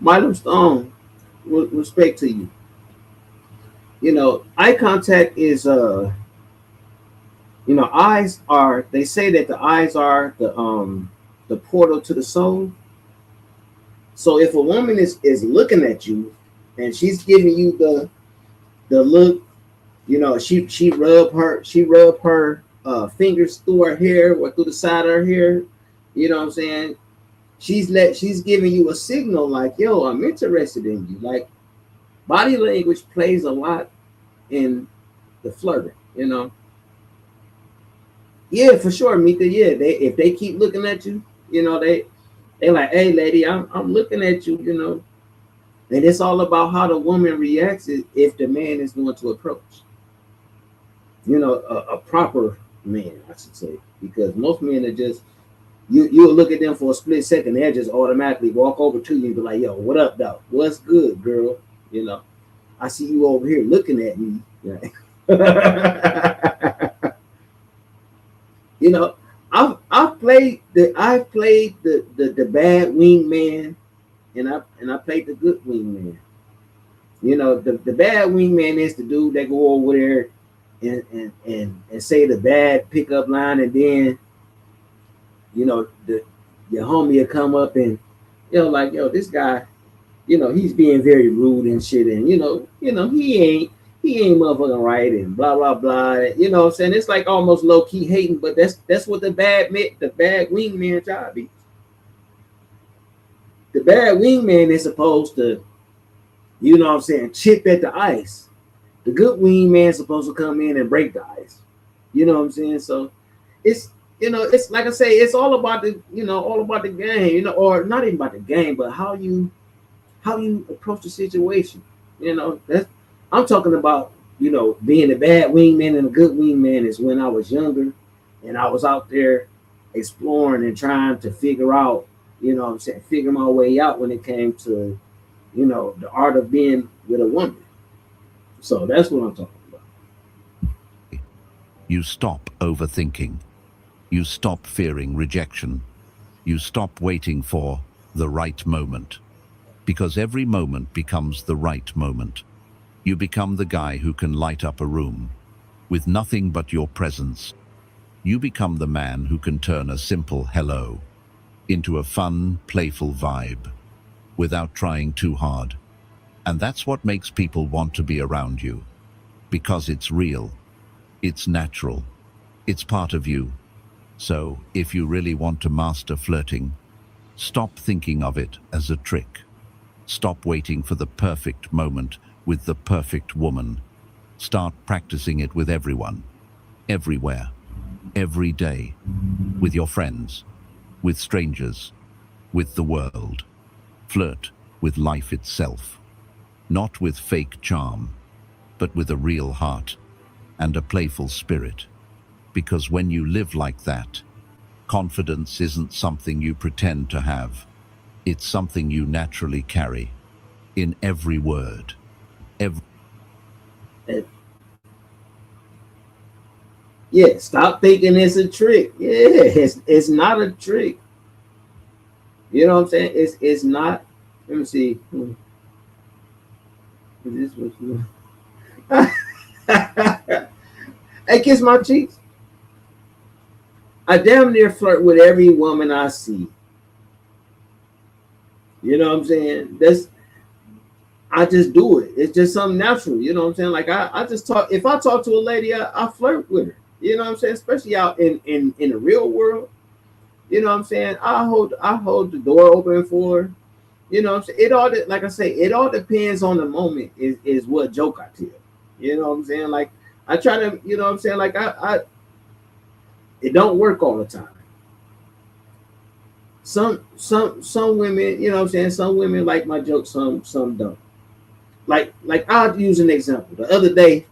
Milo Stone. With respect to you, eye contact is eyes are. They say that the eyes are the portal to the soul. So if a woman is looking at you and she's giving you the look, she rub her fingers through her hair or through the side of her hair. You know what I'm saying? She's giving you a signal like, yo, I'm interested in you. Like, body language plays a lot in the flirting. Yeah, for sure, Mika. Yeah, if they keep looking at you, they like, hey, lady, I'm looking at you. And it's all about how the woman reacts if the man is going to approach. A proper man, I should say, because most men are just You'll look at them for a split second, they'll just automatically walk over to you and be like, "Yo, what up, dog? What's good, girl? You know, I see you over here looking at me." You know, I've played the bad wingman, and I played the good wingman. You know, the bad wingman is the dude that go over there and say the bad pickup line, and then the your homie will come up and like, yo, this guy, he's being very rude and shit, and he ain't motherfucking right, and blah blah blah. You know what I'm saying? It's like almost low key hating, but that's what the bad wingman job is. The bad wingman is supposed to, what I'm saying, chip at the ice. The good wingman is supposed to come in and break the ice. You know what I'm saying? So it's it's like I say, it's all about the game, or not even about the game, but how you approach the situation. That's I'm talking about, being a bad wingman and a good wingman is when I was younger and I was out there exploring and trying to figure out, what I'm saying, figure my way out when it came to, the art of being with a woman. So that's what I'm talking about. You stop overthinking. You stop fearing rejection. You stop waiting for the right moment. Because every moment becomes the right moment. You become the guy who can light up a room with nothing but your presence. You become the man who can turn a simple hello into a fun, playful vibe without trying too hard. And that's what makes people want to be around you. Because it's real. It's natural. It's part of you. So, if you really want to master flirting, stop thinking of it as a trick. Stop waiting for the perfect moment with the perfect woman. Start practicing it with everyone, everywhere, every day, with your friends, with strangers, with the world. Flirt with life itself, not with fake charm, but with a real heart and a playful spirit. Because when you live like that, confidence isn't something you pretend to have. It's something you naturally carry in every word. Yeah, stop thinking it's a trick. Yeah, it's not a trick. You know what I'm saying? It's not. Let me see. Is this what you? Hey, kiss my cheeks. I damn near flirt with every woman I see. You know what I'm saying? I just do it. It's just something natural. You know what I'm saying? Like I just talk. If I talk to a lady, I flirt with her. You know what I'm saying? Especially out in the real world. You know what I'm saying? I hold the door open for her. You know what I'm saying? Like I say, it all depends on the moment is what joke I tell. You know what I'm saying? Like I try to, you know what I'm saying? Like I it don't work all the time. Some women, you know what I'm saying? Some women like my jokes, some don't. Like I'll use an example. The other day,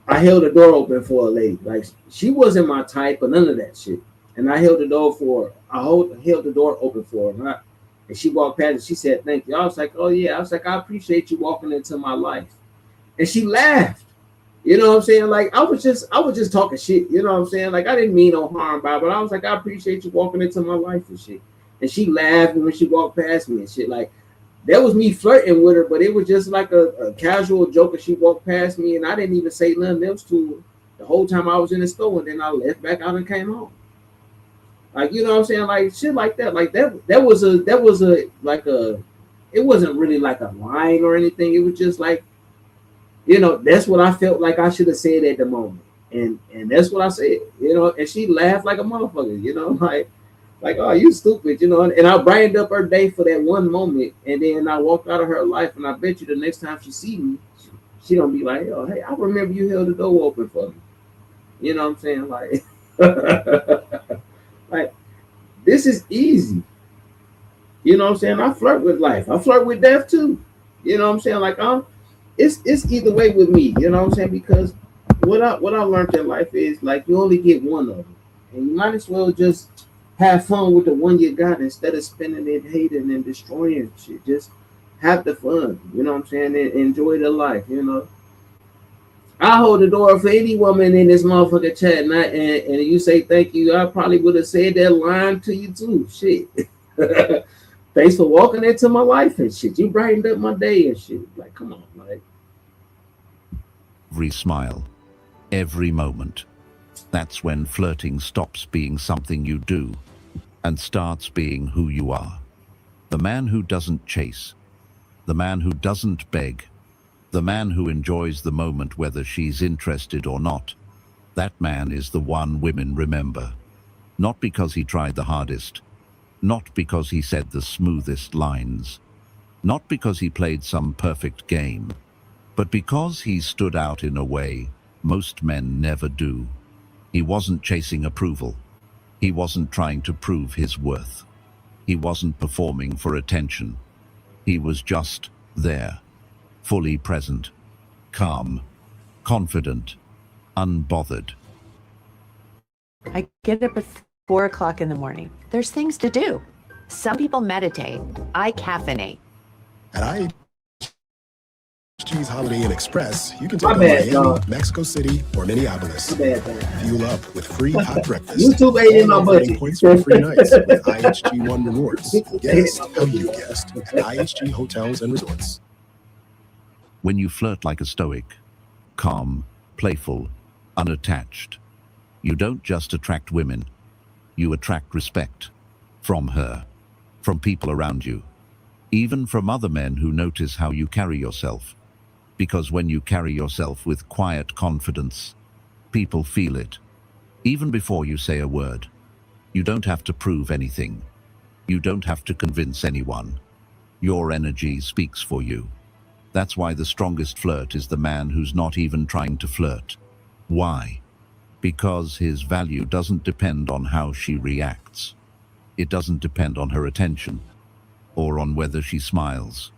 I held the door open for a lady. Like she wasn't my type or none of that shit. And I held the door for her. Held the door open for her. And she walked past and she said, "Thank you." I was like, "Oh yeah." I was like, "I appreciate you walking into my life." And she laughed. You know what I'm saying? Like I was just talking shit. You know what I'm saying? Like I didn't mean no harm by it, but I was like, "I appreciate you walking into my life and shit." And she laughed when she walked past me and shit. Like that was me flirting with her, but it was just like a casual joke. And she walked past me and I didn't even say nothing else to her the whole time I was in the store. And then I left back out and came home. Like, you know what I'm saying? Like shit like that. Like that was a like a, it wasn't really like a line or anything. It was just like, that's what I felt like I should have said at the moment. And that's what I said, and she laughed like a motherfucker, like, "Oh, you stupid," and I brightened up her day for that one moment. And then I walked out of her life, and I bet you the next time she see me, she don't be like, "Oh, hey, I remember you held the door open for me." You know what I'm saying? Like, like this is easy. You know what I'm saying? I flirt with life. I flirt with death too. You know what I'm saying? Like, it's either way with me. You know what I'm saying? Because what I learned in life is like you only get one of them. And you might as well just have fun with the one you got instead of spending it hating and destroying shit. Just have the fun. You know what I'm saying? And enjoy the life. You know. I hold the door for any woman in this motherfucking chat, and you say thank you. I probably would have said that line to you too. Shit. Thanks for walking into my life and shit. You brightened up my day and shit. Like, come on, like. Every smile, every moment. That's when flirting stops being something you do and starts being who you are. The man who doesn't chase, the man who doesn't beg, the man who enjoys the moment whether she's interested or not. That man is the one women remember. Not because he tried the hardest, not because he said the smoothest lines, not because he played some perfect game, but because he stood out in a way most men never do. He wasn't chasing approval. He wasn't trying to prove his worth. He wasn't performing for attention. He was just there, fully present, calm, confident, unbothered. I get up at 4 o'clock in the morning. There's things to do. Some people meditate. I caffeinate. At IHG's Holiday Inn Express, you can My take on bad, Miami, dog. Mexico City, or Minneapolis. My bad, man. Fuel up with free hot breakfast. YouTube ain't in my and earning budget. points for free nights with IHG One Rewards. Guest how you guessed at IHG Hotels and Resorts. When you flirt like a stoic, calm, playful, unattached, you don't just attract women, you attract respect from her, from people around you, even from other men who notice how you carry yourself. Because when you carry yourself with quiet confidence, people feel it, even before you say a word. You don't have to prove anything. You don't have to convince anyone. Your energy speaks for you. That's why the strongest flirt is the man who's not even trying to flirt. Why? Because his value doesn't depend on how she reacts. It doesn't depend on her attention, or on whether she smiles,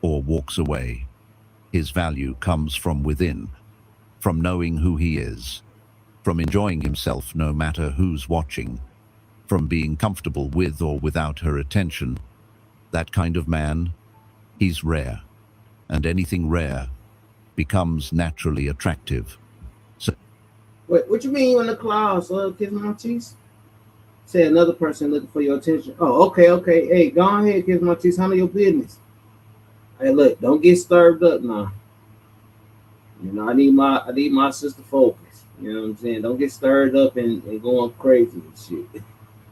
or walks away. His value comes from within, from knowing who he is, from enjoying himself no matter who's watching, from being comfortable with or without her attention. That kind of man, he's rare, and anything rare becomes naturally attractive. So What you mean you in the clouds, Kiss My Cheese? Say another person looking for your attention. Oh, okay. Hey, go ahead, Kiss My Cheese. Handle your business. Hey, look, don't get stirred up now. You know, I need my sister focus. You know what I'm saying? Don't get stirred up and going crazy and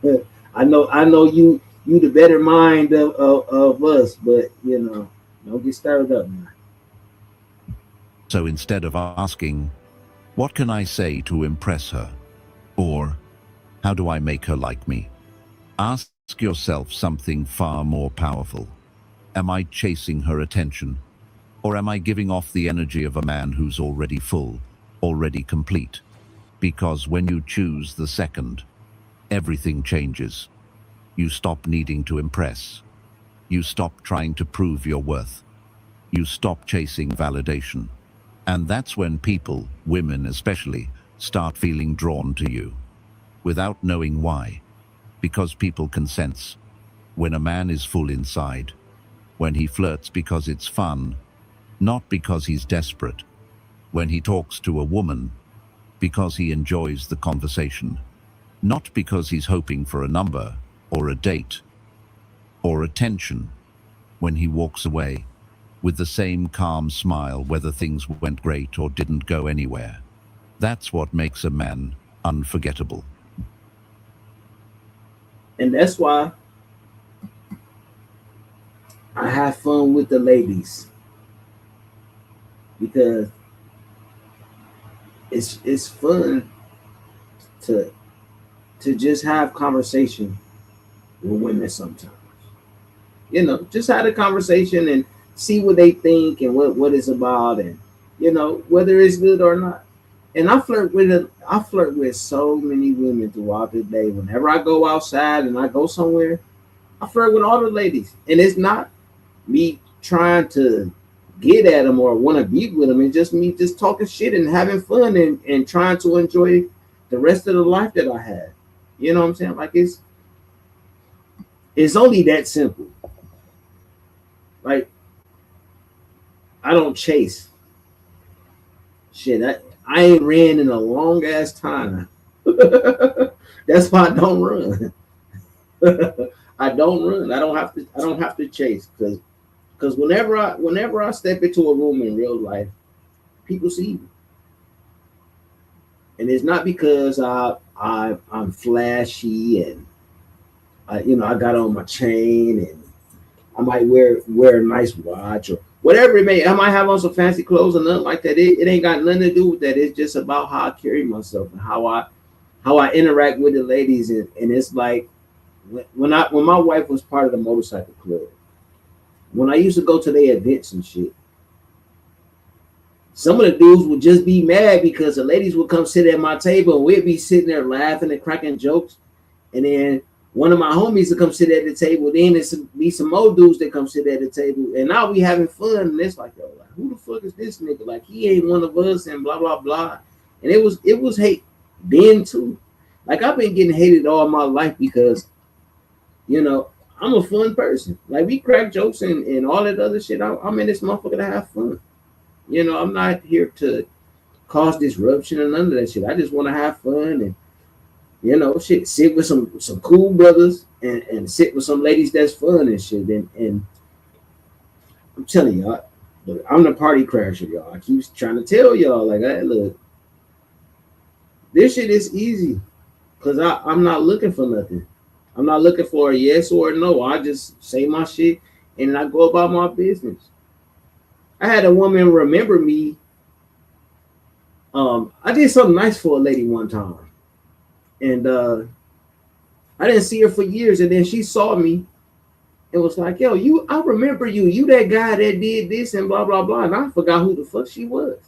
shit. I know you the better mind of us, but you know, don't get stirred up now. So instead of asking, what can I say to impress her? Or, how do I make her like me? Ask yourself something far more powerful. Am I chasing her attention? Or am I giving off the energy of a man who's already full, already complete? Because when you choose the second, everything changes. You stop needing to impress. You stop trying to prove your worth. You stop chasing validation. And that's when people, women especially, start feeling drawn to you, without knowing why. Because people can sense when a man is full inside, when he flirts because it's fun, not because he's desperate, when he talks to a woman because he enjoys the conversation, not because he's hoping for a number or a date or attention, when he walks away with the same calm smile whether things went great or didn't go anywhere. That's what makes a man unforgettable. And that's why I have fun with the ladies, because it's fun to just have conversation with women sometimes. You know, just have a conversation and see what they think and what it's about, and you know, whether it's good or not. And I flirt with so many women throughout the day. Whenever I go outside and I go somewhere, I flirt with all the ladies. And it's not me trying to get at them or want to be with them. It's just me just talking shit and having fun and trying to enjoy the rest of the life that I have. You know what I'm saying? Like it's only that simple. Like I don't chase shit. I ain't ran in a long ass time. That's why I don't run. I don't run. I don't have to. I don't have to chase because whenever I step into a room in real life, people see me, and it's not because I'm flashy and I got on my chain and I might wear a nice watch or whatever it may. I might have on some fancy clothes or nothing like that. It ain't got nothing to do with that. It's just about how I carry myself and how I interact with the ladies, and it's like when my wife was part of the motorcycle club, when I used to go to their events and shit, some of the dudes would just be mad because the ladies would come sit at my table and we'd be sitting there laughing and cracking jokes, and then one of my homies would come sit at the table. Then there's be some more dudes that come sit at the table, and now we having fun. And it's like, yo, like, who the fuck is this nigga? Like he ain't one of us, and blah blah blah. And it was hate then too. Like I've been getting hated all my life because I'm a fun person. Like we crack jokes and all that other shit. I'm in this motherfucker to have fun. I'm not here to cause disruption or none of that shit. I just want to have fun and shit, sit with some cool brothers and sit with some ladies that's fun and shit. And I'm telling y'all, look, I'm the party crasher, y'all. I keep trying to tell y'all, like, hey, look, this shit is easy because I'm not looking for nothing. I'm not looking for a yes or a no. I just say my shit and I go about my business. I had a woman remember me. I did something nice for a lady one time. And I didn't see her for years. And then she saw me and was like, yo, I remember you. You that guy that did this and blah, blah, blah. And I forgot who the fuck she was.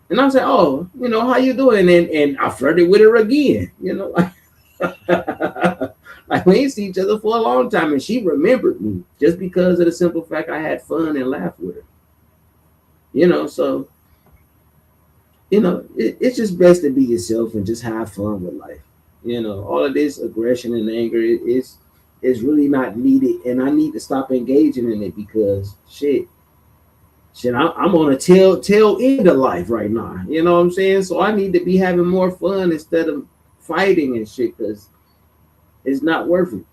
And I said, oh, how you doing? And I flirted with her again, like, like we ain't see each other for a long time. And she remembered me just because of the simple fact I had fun and laughed with her. So, it's just best to be yourself and just have fun with life. All of this aggression and anger is really not needed. And I need to stop engaging in it because shit, I'm on a tail end of life right now. You know what I'm saying? So I need to be having more fun instead of fighting and shit because it's not worth it.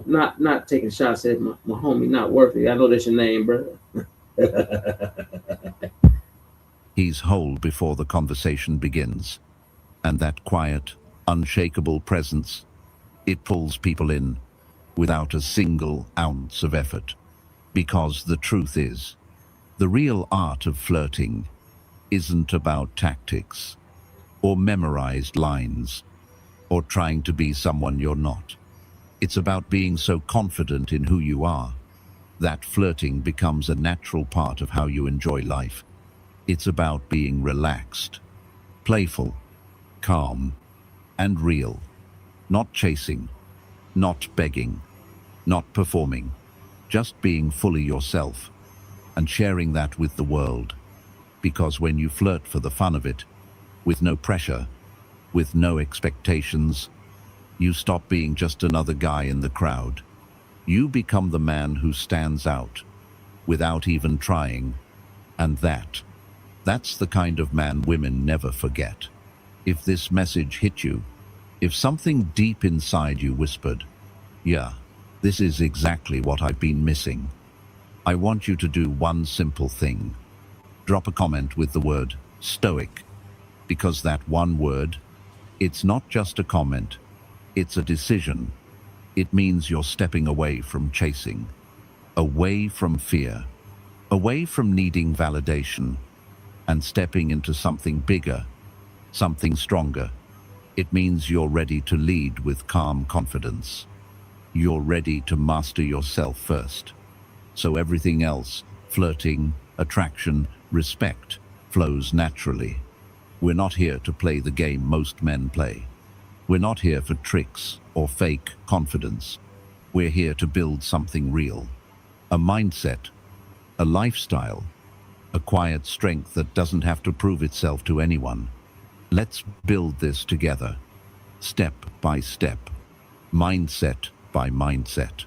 Not taking shots at my homie, not worth it. I know that's your name, brother. He's whole before the conversation begins. And that quiet, unshakable presence, it pulls people in without a single ounce of effort. Because the truth is, the real art of flirting isn't about tactics or memorized lines or trying to be someone you're not. It's about being so confident in who you are that flirting becomes a natural part of how you enjoy life. It's about being relaxed, playful, calm, and real. Not chasing, not begging, not performing. Just being fully yourself and sharing that with the world. Because when you flirt for the fun of it, with no pressure, with no expectations, you stop being just another guy in the crowd. You become the man who stands out without even trying. And that's the kind of man women never forget. If this message hit you, if something deep inside you whispered, yeah, this is exactly what I've been missing, I want you to do one simple thing. Drop a comment with the word stoic, because that one word, it's not just a comment, it's a decision. It means you're stepping away from chasing, away from fear, away from needing validation, and stepping into something bigger, something stronger. It means you're ready to lead with calm confidence. You're ready to master yourself first. So everything else, flirting, attraction, respect, flows naturally. We're not here to play the game most men play. We're not here for tricks or fake confidence. We're here to build something real. A mindset, a lifestyle, a quiet strength that doesn't have to prove itself to anyone. Let's build this together, step by step, mindset by mindset,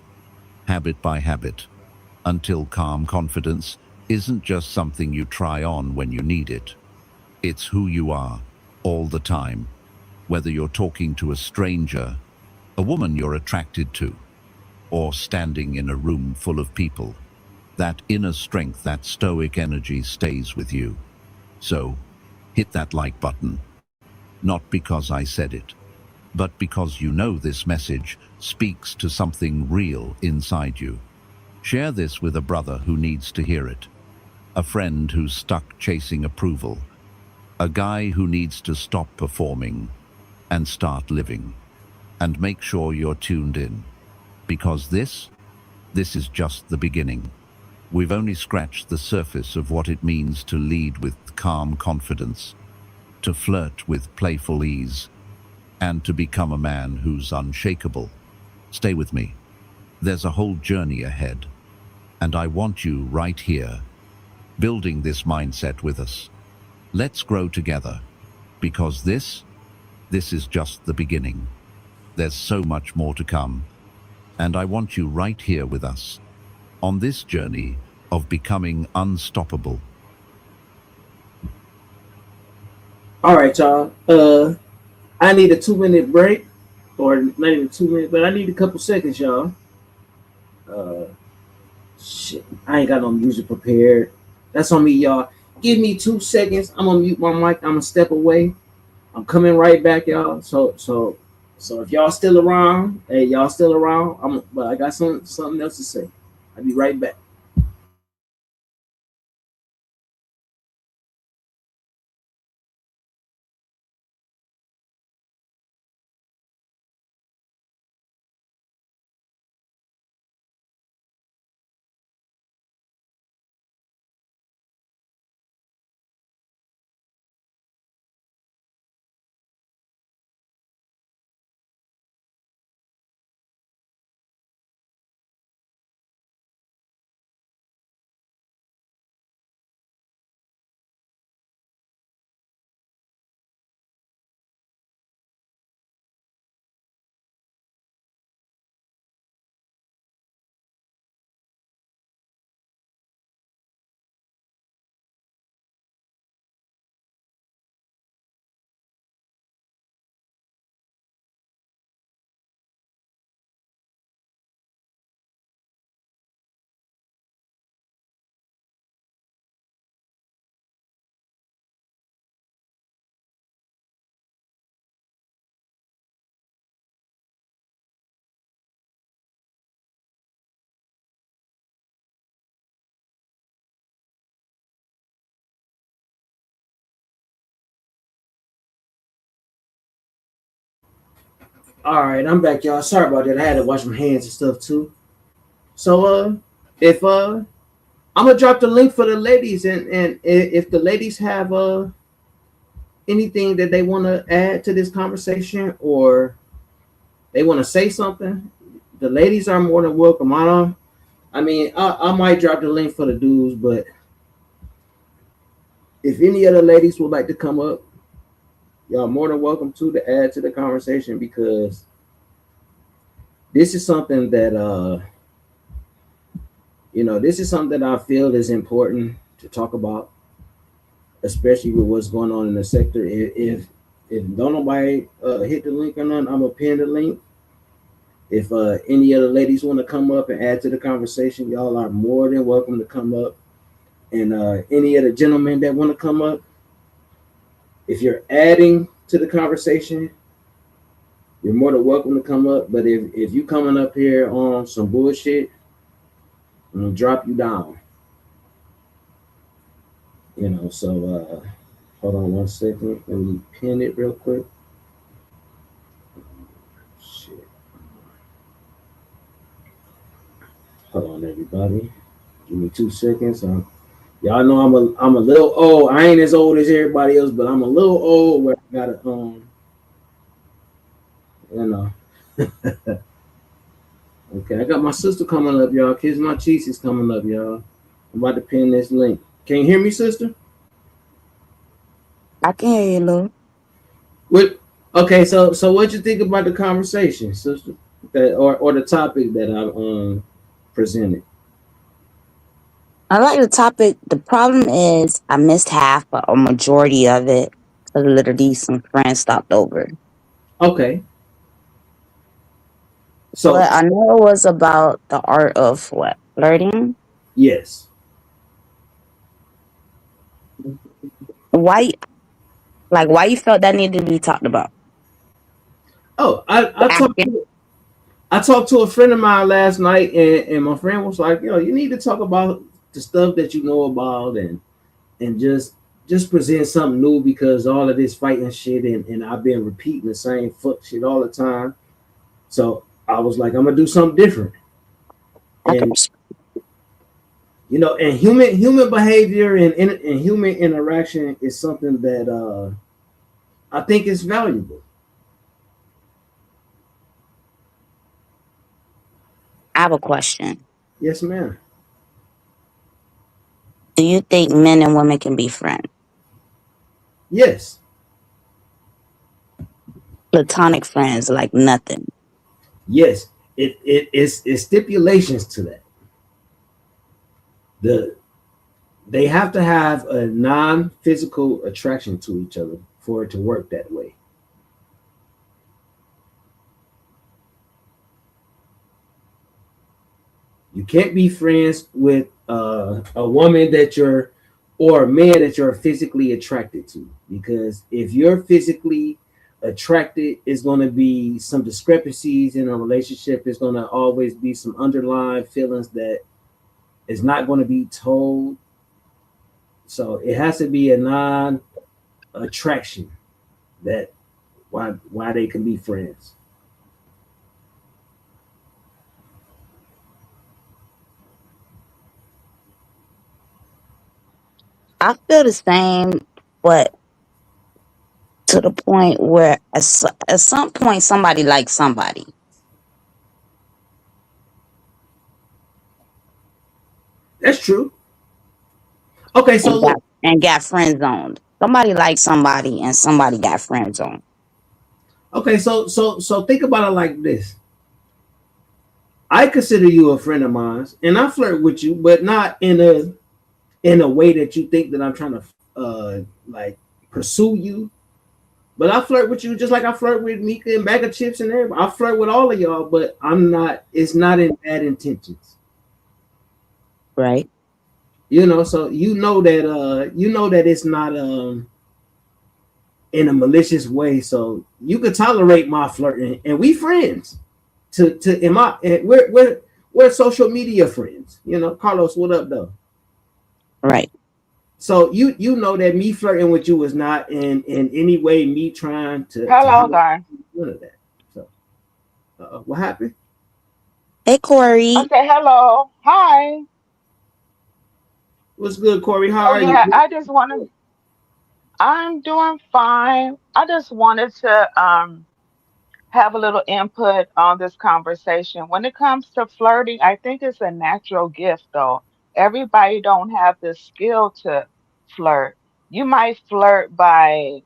habit by habit, until calm confidence isn't just something you try on when you need it. It's who you are, all the time, whether you're talking to a stranger, a woman you're attracted to, or standing in a room full of people. That inner strength, that stoic energy stays with you. So, hit that like button, not because I said it, but because you know this message speaks to something real inside you. Share this with a brother who needs to hear it, a friend who's stuck chasing approval, a guy who needs to stop performing and start living. And make sure you're tuned in, because this is just the beginning. We've only scratched the surface of what it means to lead with calm confidence, to flirt with playful ease, and to become a man who's unshakable. Stay with me. There's a whole journey ahead, and I want you right here, building this mindset with us. Let's grow together, because this is just the beginning. There's so much more to come, and I want you right here with us, on this journey of becoming unstoppable. All right, y'all. I need a 2 minute break, or not even 2 minutes, but I need a couple seconds, y'all. Uh, shit, I ain't got no music prepared. That's on me, y'all. Give me 2 seconds. I'm gonna mute my mic. I'm gonna step away. I'm coming right back, y'all. So if y'all still around, hey, y'all still around? But I got something else to say. I'll be right back. All right, I'm back, y'all. Sorry about that. I had to wash my hands and stuff too. So if I'm gonna drop the link for the ladies, and if the ladies have anything that they want to add to this conversation, or they want to say something, the ladies are more than welcome. I mean, I might drop the link for the dudes, but if any other ladies would like to come up, y'all more than welcome to add to the conversation, because this is something that this is something that I feel is important to talk about, especially with what's going on in the sector. If don't nobody hit the link or nothing, I'm gonna pin the link. If any other ladies want to come up and add to the conversation, y'all are more than welcome to come up. And any other gentlemen that want to come up, if you're adding to the conversation, you're more than welcome to come up. But if you coming up here on some bullshit, I'm gonna drop you down. So hold on 1 second. Let me pin it real quick. Shit. Hold on, everybody. Give me 2 seconds. Y'all know I'm a little old. I ain't as old as everybody else, but I'm a little old where I gotta you know. Okay, I got my sister coming up, y'all. Kids My Cheese is coming up, y'all. I'm about to pin this link. Can you hear me, sister? I can hear you, Lou. What? Okay, so what you think about the conversation, sister? That or the topic that I presented. I like the topic. The problem is I missed half or a majority of it because literally some friends stopped over. Okay, so But I know it was about the art of what? Flirting? yes. Why, like, why you felt that needed to be talked about? Oh, I talked to a friend of mine last night, and my friend was like, "Yo, you need to talk about the stuff that you know about, and just present something new because all of this fighting shit, and I've been repeating the same fuck shit all the time. So I was like, I'm gonna do something different, I can and and human behavior and human interaction is something that I think is valuable. I have a question. Yes, ma'am. Do you think men and women can be friends? Yes, Platonic friends, like nothing. yes. It's stipulations to that. The They have to have a non-physical attraction to each other for it to work that way. You can't be friends with a woman that you're or a man that you're physically attracted to, because if you're physically attracted, it's going to be some discrepancies in a relationship. There's going to always be some underlying feelings that is not going to be told. So it has to be a non-attraction that why they can be friends. I feel the same, but to the point where at some point somebody likes somebody That's true. Okay, so look. and got friend zoned. Somebody likes somebody and somebody got friend zoned. Okay, so think about it like this. I consider you a friend of mine, and I flirt with you, but not in a way that you think that I'm trying to like pursue you. But I flirt with you just like I flirt with Mika and Bag of Chips and everybody. I flirt with all of y'all, but I'm not. It's not in bad intentions, Right? So you know that it's not in a malicious way. So you could tolerate my flirting, and we friends. To in my we're social media friends. Carlos, what up though? Right. So you know that me flirting with you is not in any way me trying to Hello, hurt guys. none of that. So what happened? Hey, I Corey. said hello. Hi. What's good, Corey? How Oh are you? yeah, I'm doing fine. I just wanted to have a little input on this conversation. When it comes to flirting, I think it's a natural gift though. Everybody don't have the skill to flirt. You might flirt by,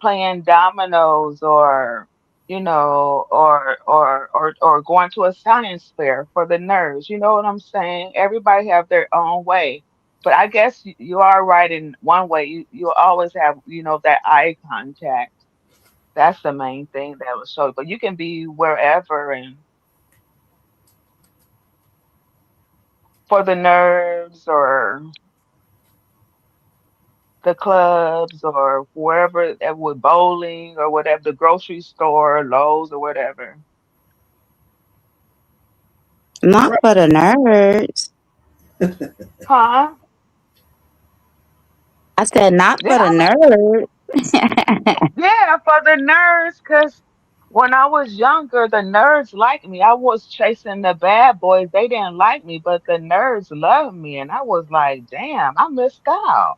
playing dominoes or, or going to a science fair for the nerds. You know what I'm saying? Everybody have their own way. But I guess you are right in one way. You always have, that eye contact. That's the main thing that will show. But you can be wherever and for the nerves or the clubs or wherever with bowling or whatever, the grocery store, Lowe's or whatever. Not Right. for the nerds. Huh? I said not Yeah, for the I mean, nerds. yeah, for the nerds, because when I was younger, the nerds liked me. I was chasing the bad boys. They didn't like me, but the nerds loved me. And I was like, damn, I missed out.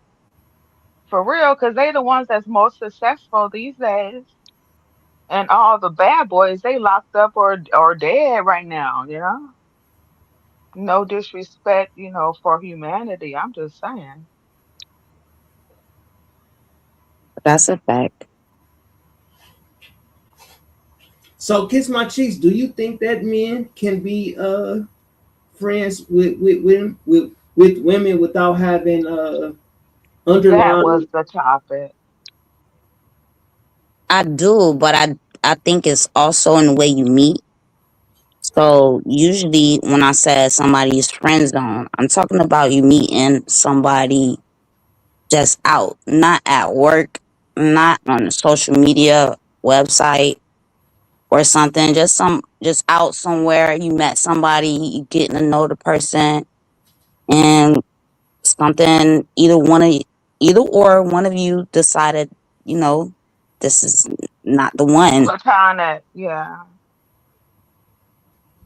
For real, because they the ones that's most successful these days. And all the bad boys, they locked up or dead right now, you know? No disrespect, for humanity. I'm just saying. That's a fact. So kiss my cheeks. Do you think that men can be friends with women without having That was underlying? the topic. I do, but I think it's also in the way you meet. So usually when I said somebody's friend zone, I'm talking about you meeting somebody just out, not at work, not on a social media website or something. Just out somewhere. You met somebody, you getting to know the person, and something either or one of you decided, you know, this is not the one. Platonic, yeah.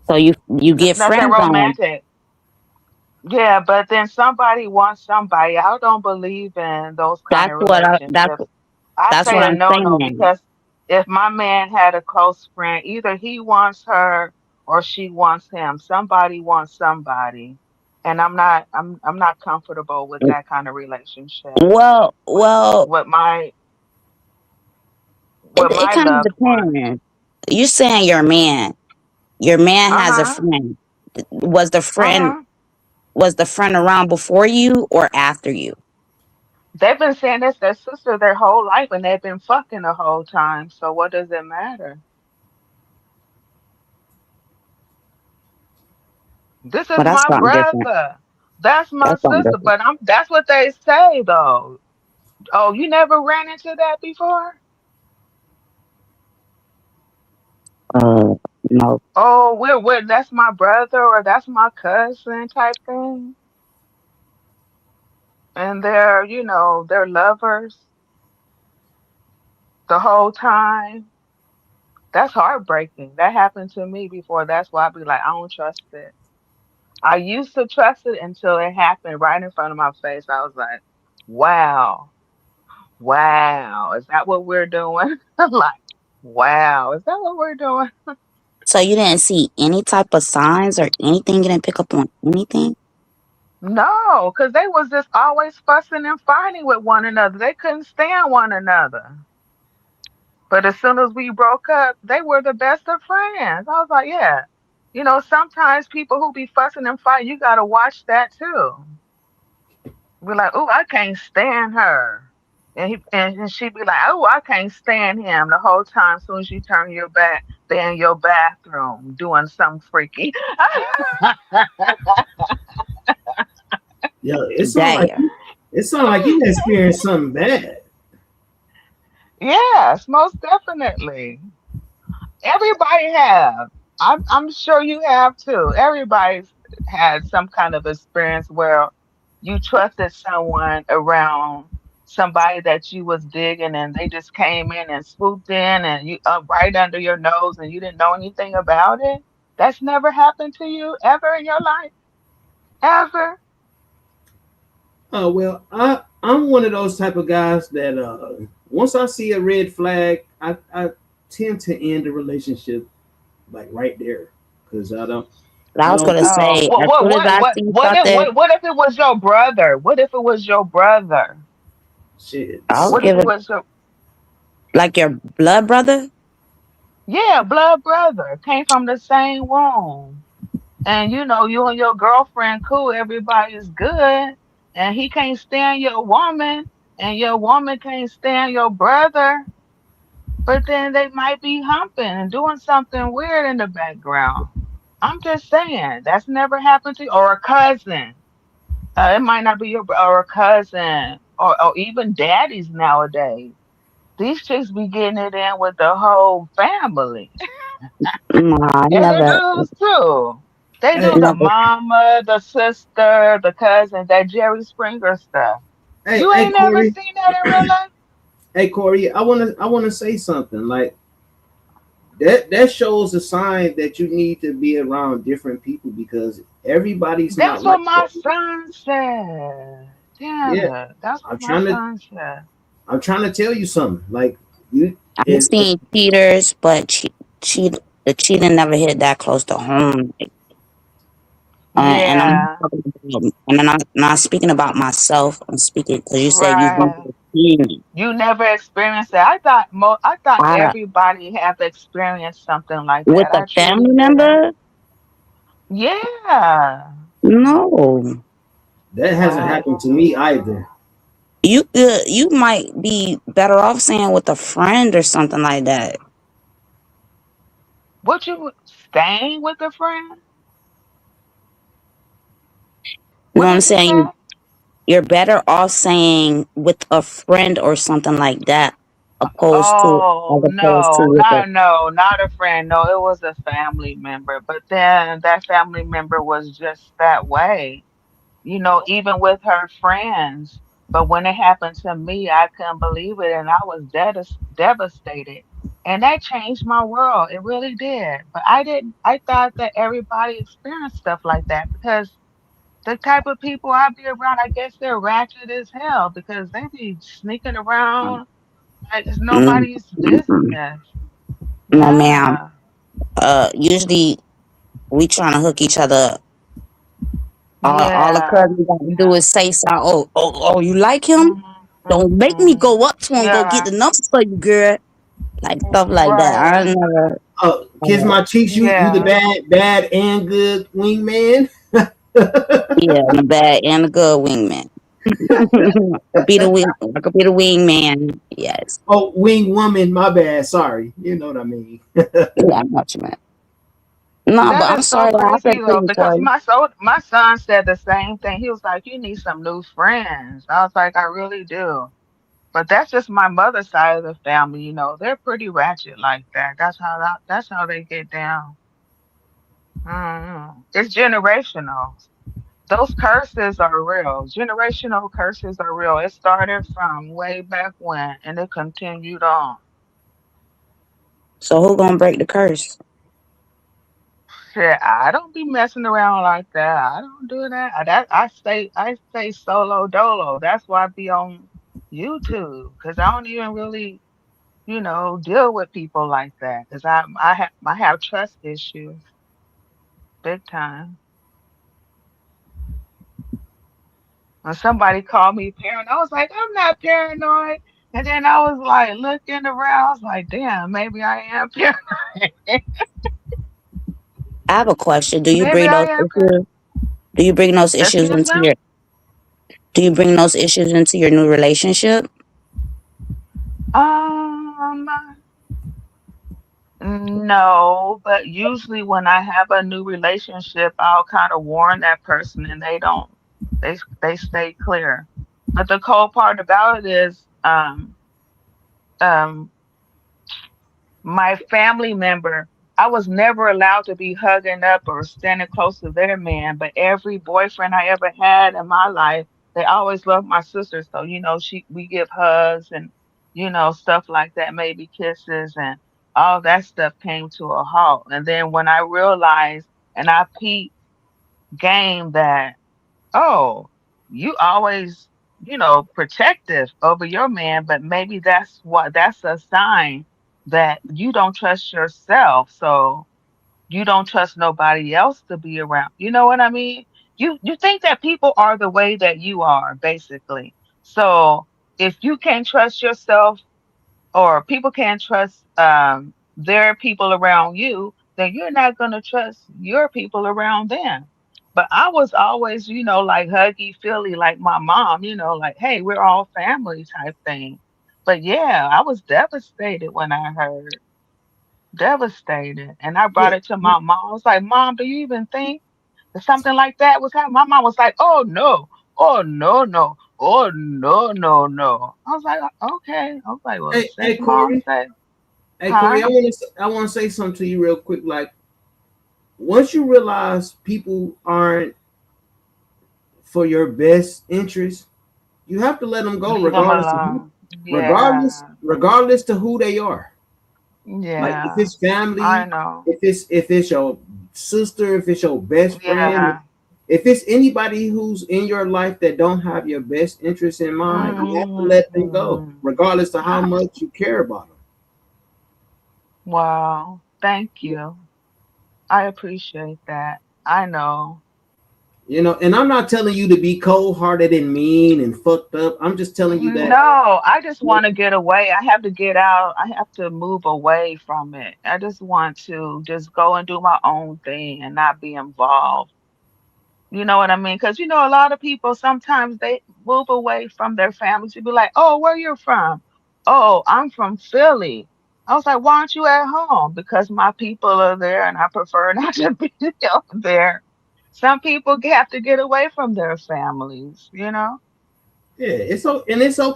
So you get Nothing friend zone. romantic. Yeah, but then somebody wants somebody. I don't believe in those kind That's of what relationships. I that's say what a I'm no saying. because if my man had a close friend, either he wants her or she wants him. Somebody wants somebody. And I'm not comfortable with that kind of relationship with Well, with my it with it my kind of loved one. depends. You're saying your man has a Uh-huh. friend. Was the friend Uh-huh. was the friend around before you or after you? They've been saying that's their sister their whole life and they've been fucking the whole time. So what does it matter? This Well, is that's my something different. brother. That's my That's something sister. different. But that's what they say though. Oh, you never ran into that before? Uh, no. Oh, we're that's my brother or that's my cousin type thing. And they're, they're lovers the whole time. That's heartbreaking. That happened to me before. That's why I be like, I don't trust it. I used to trust it until it happened right in front of my face. I was like, wow, wow, is that what we're doing? Like, wow, is that what we're doing? So you didn't see any type of signs or anything? You didn't pick up on anything? No, because they was just always fussing and fighting with one another. They couldn't stand one another. But as soon as we broke up, they were the best of friends. I was like, yeah. Sometimes people who be fussing and fighting, you got to watch that too. Be like, oh, I can't stand her. And she'd be like, oh, I can't stand him the whole time. As soon as you turn your back, they're in your bathroom doing something freaky. Yeah, Damn. it sound like you experienced something bad. Yes, most definitely. Everybody have. I'm sure you have too. Everybody's had some kind of experience where you trusted someone around somebody that you was digging and they just came in and swooped in and you right under your nose and you didn't know anything about it. That's never happened to you ever in your life? Ever? Oh well, I'm one of those type of guys that once I see a red flag, I tend to end the relationship like right there because But I I was don't gonna think Oh, say, as soon as I see something, what if it was your brother? What if it was your brother? shit. I'll What if give it it was your like your blood brother. Yeah, blood brother came from the same womb. And you and your girlfriend cool, everybody is good, and he can't stand your woman, and your woman can't stand your brother, but then they might be humping and doing something weird in the background. I'm just saying, that's never happened to you, or a cousin. It might not be or a cousin, or even daddies nowadays. These chicks be getting it in with the whole family. Nah, I And the never, dudes too. They do Hey, the never. mama, the sister, the cousin, that Jerry Springer stuff. hey, You hey, ain't never Corey. seen that in real life? Hey, Corey. I wanna say something like that. That shows a sign that you need to be around different people because everybody's not That's what like my that. son said. Damn Yeah, it. That's I'm what my trying to son said. I'm trying to tell you something. Like you, I've if seen cheaters, but the cheating never hit that close to home. And I'm Yeah, talking about, and I'm not speaking about myself. I'm speaking because you said you went right. Mm. You never experienced that. I thought I, everybody have experienced something like with that. a I truly family did. member? Yeah. No. That hasn't happened to me Wow. either. You might be better off saying with a friend or something like that. What you staying with a friend? You know What what I'm did you saying? say? You're better off saying with a friend or something like that, Oh as opposed to no, with a. not a friend. No, it was a family member. But then that family member was just that way, even with her friends. But when it happened to me, I couldn't believe it, and I was devastated. And that changed my world. It really did. But I didn't. I thought that everybody experienced stuff like that because the type of people I be around, I guess they're ratchet as hell because they be sneaking around like it's Mm, nobody's mm-mm. business. No, ma'am. Yeah. Usually we trying to hook each other up. All the Yeah. cousin got to do Yeah. is say something. Oh, you like him? Don't make me Mm. go up to him, go get Yeah. the number for you, girl. Like stuff like that. I Right. never, Kiss uh, my cheeks. You the Yeah. bad and good wingman. yeah, and a bad and a good wingman. I could be the wingman. Yes. Oh, wing woman. My bad. Sorry. You know what I mean. Yeah, I know what you meant. No, but That I'm is so sorry that crazy happened to though, you, because Tori. my son said the same thing. He was like, "You need some new friends." I was like, "I really do." But that's just my mother's side of the family. They're pretty ratchet like that. That's how they get down. It's generational. Those curses are real. Generational curses are real. It started from way back when, and it continued on. So who gonna break the curse? Shit, I don't be messing around like that. I don't do that. I stay solo dolo. That's why I be on YouTube because I don't even really, deal with people like that because I have trust issues big time. When somebody called me paranoid, I was like, I'm not paranoid. And then I was like looking around. I was like, damn, maybe I am paranoid. I have a question. Maybe I am paranoid. Do you bring those issues Excuse into me? your do you bring those issues into your new relationship? Um, no, but usually when I have a new relationship, I'll kind of warn that person and they don't, they stay clear. But the cold part about it is, um, my family member, I was never allowed to be hugging up or standing close to their man, but every boyfriend I ever had in my life, they always loved my sister. So, we give hugs and, stuff like that, maybe kisses and all that stuff came to a halt. And then when I realized and I peeped game that, oh, you always, protective over your man, but maybe that's a sign that you don't trust yourself. So you don't trust nobody else to be around. You know what I mean? You think that people are the way that you are, basically. So if you can't trust yourself or people can't trust their people around you, then you're not going to trust your people around them. But I was always, like huggy feely, like my mom, like, hey, we're all family type thing. But yeah, I was devastated when I heard, devastated. And I brought Yeah. it to my mom. I was like, Mom, do you even think that something like that was happening? My mom was like, oh, no. Oh, no, no. Oh, no, no, no. I was like, okay. I was like, well, Hey, since mom Corey. said, Hey, huh? Corey. I want to say something to you real quick. Like, once you realize people aren't for your best interest, you have to let them go, Leave them regardless of who, alone. Yeah. regardless to who they are. Like if Yeah. it's I family, know. if it's your sister, if it's your best friend, Yeah. if it's anybody who's in your life that don't have your best interest in mind, you have to let them go, Hmm. regardless of how much you care about them. Wow. Thank you. I appreciate that. I know. And I'm not telling you to be cold hearted and mean and fucked up. I'm just telling you that. No, I just want to get away. I have to get out. I have to move away from it. I just want to just go and do my own thing and not be involved. You know what I mean? Because a lot of people sometimes they move away from their families. You be like, "Oh, where you from?" "Oh, I'm from Philly." I was like, "Why aren't you at home?" "Because my people are there, and I prefer not to be over there." Some people have to get away from their families. Yeah, it's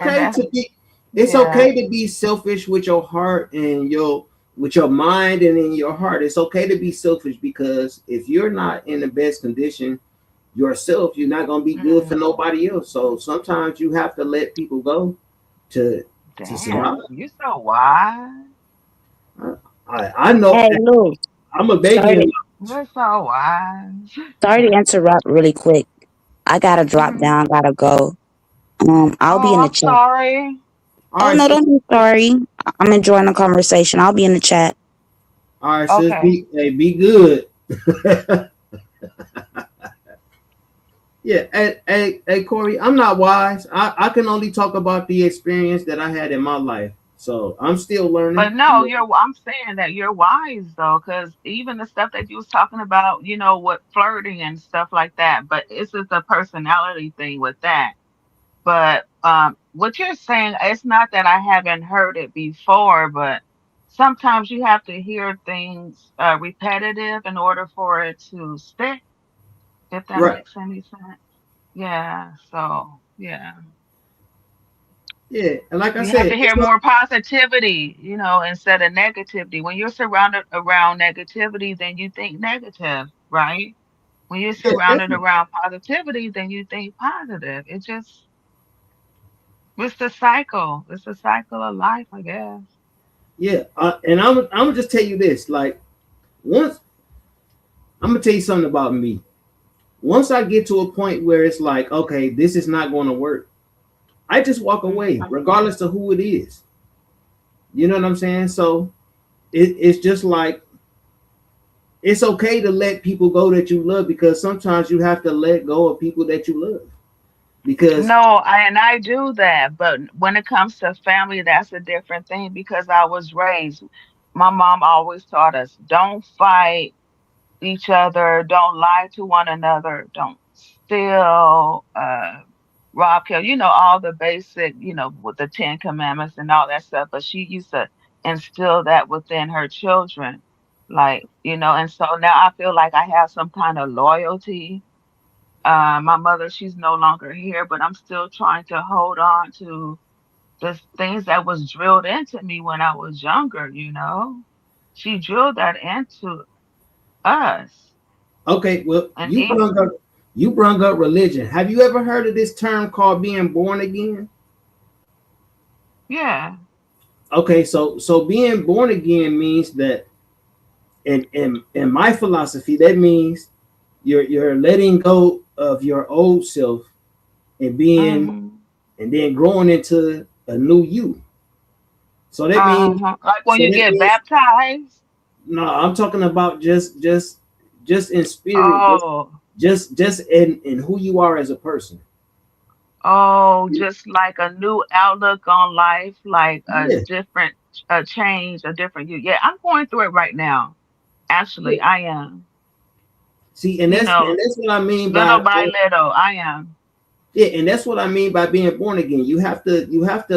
And okay that's to be it's yeah. okay to be selfish with your heart and your with your mind and in your heart. It's okay to be selfish because if you're not in the best condition yourself, you're not gonna be good for Mm, nobody else. So sometimes you have to let people go to survive. damn, you so wise. I know Hey, Lou, I'm a sorry baby. to, You're so wise. sorry to interrupt really quick. I gotta drop Mhm. down, gotta go. I'll be Oh, in the I'm chat. sorry. All Oh right, no, sis. don't be sorry. I'm enjoying the conversation. I'll be in the chat. All right, sis. Okay. Be good. Yeah, hey, Corey, I'm not wise. I can only talk about the experience that I had in my life. So I'm still learning. But no, I'm saying that you're wise though, because even the stuff that you was talking about, with flirting and stuff like that, but it's just a personality thing with that. But what you're saying, it's not that I haven't heard it before, but sometimes you have to hear things repetitive in order for it to stick, if that Right. makes any sense. Yeah, so yeah. Yeah. And like I You have said, to hear more positivity, instead of negativity. When you're surrounded around negativity, then you think negative, right? When you're yeah, surrounded definitely. around positivity, then you think positive. It's the cycle. It's the cycle of life, I guess. Yeah. And I'm gonna just tell you this. Like once I'm gonna tell you something about me. Once I get to a point where it's like, okay, this is not going to work, I just walk away, Mhm. regardless of who it is. You know what I'm saying? So it's just like it's okay to let people go that you love because sometimes you have to let go of people that you love because No, I do that, but when it comes to family, that's a different thing because I was raised. My mom always taught us, don't fight each other, don't lie to one another, don't steal, rob, kill, all the basic, with the Ten Commandments and all that stuff. But she used to instill that within her children. And so now I feel like I have some kind of loyalty. My mother, she's no longer here, but I'm still trying to hold on to the things that was drilled into me when I was younger. She drilled that into us. okay, well, And it, you brung up religion. Have you ever heard of this term called being born again? yeah. Okay, so being born again means that in my philosophy that means you're letting go of your old self and being Hmm. and then growing into a new you. So that means Uh-huh. Like when so you that get means baptized. no, I'm talking about just in spirit, Oh, just in who you are as a person. oh, just like a new outlook on life, like a Yeah, different, a change, a different you. Yeah, I'm going through it right now. Actually, yeah. I am. See, You know, and that's what I mean by little by little, I am. yeah, and that's what I mean by being born again. You have to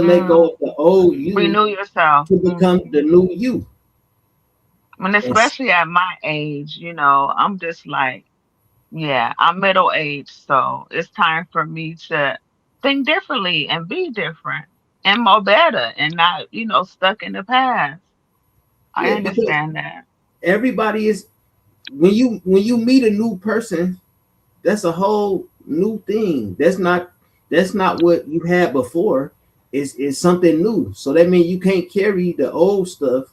let Mm, go of the old you renew yourself. to become the new you. And And especially at my age, I'm just like, yeah, I'm middle aged, so it's time for me to think differently and be different and more better and not, stuck in the past. I yeah, because understand that. everybody is when you meet a new person, that's a whole new thing. That's not what you had before. It's something new. So that means you can't carry the old stuff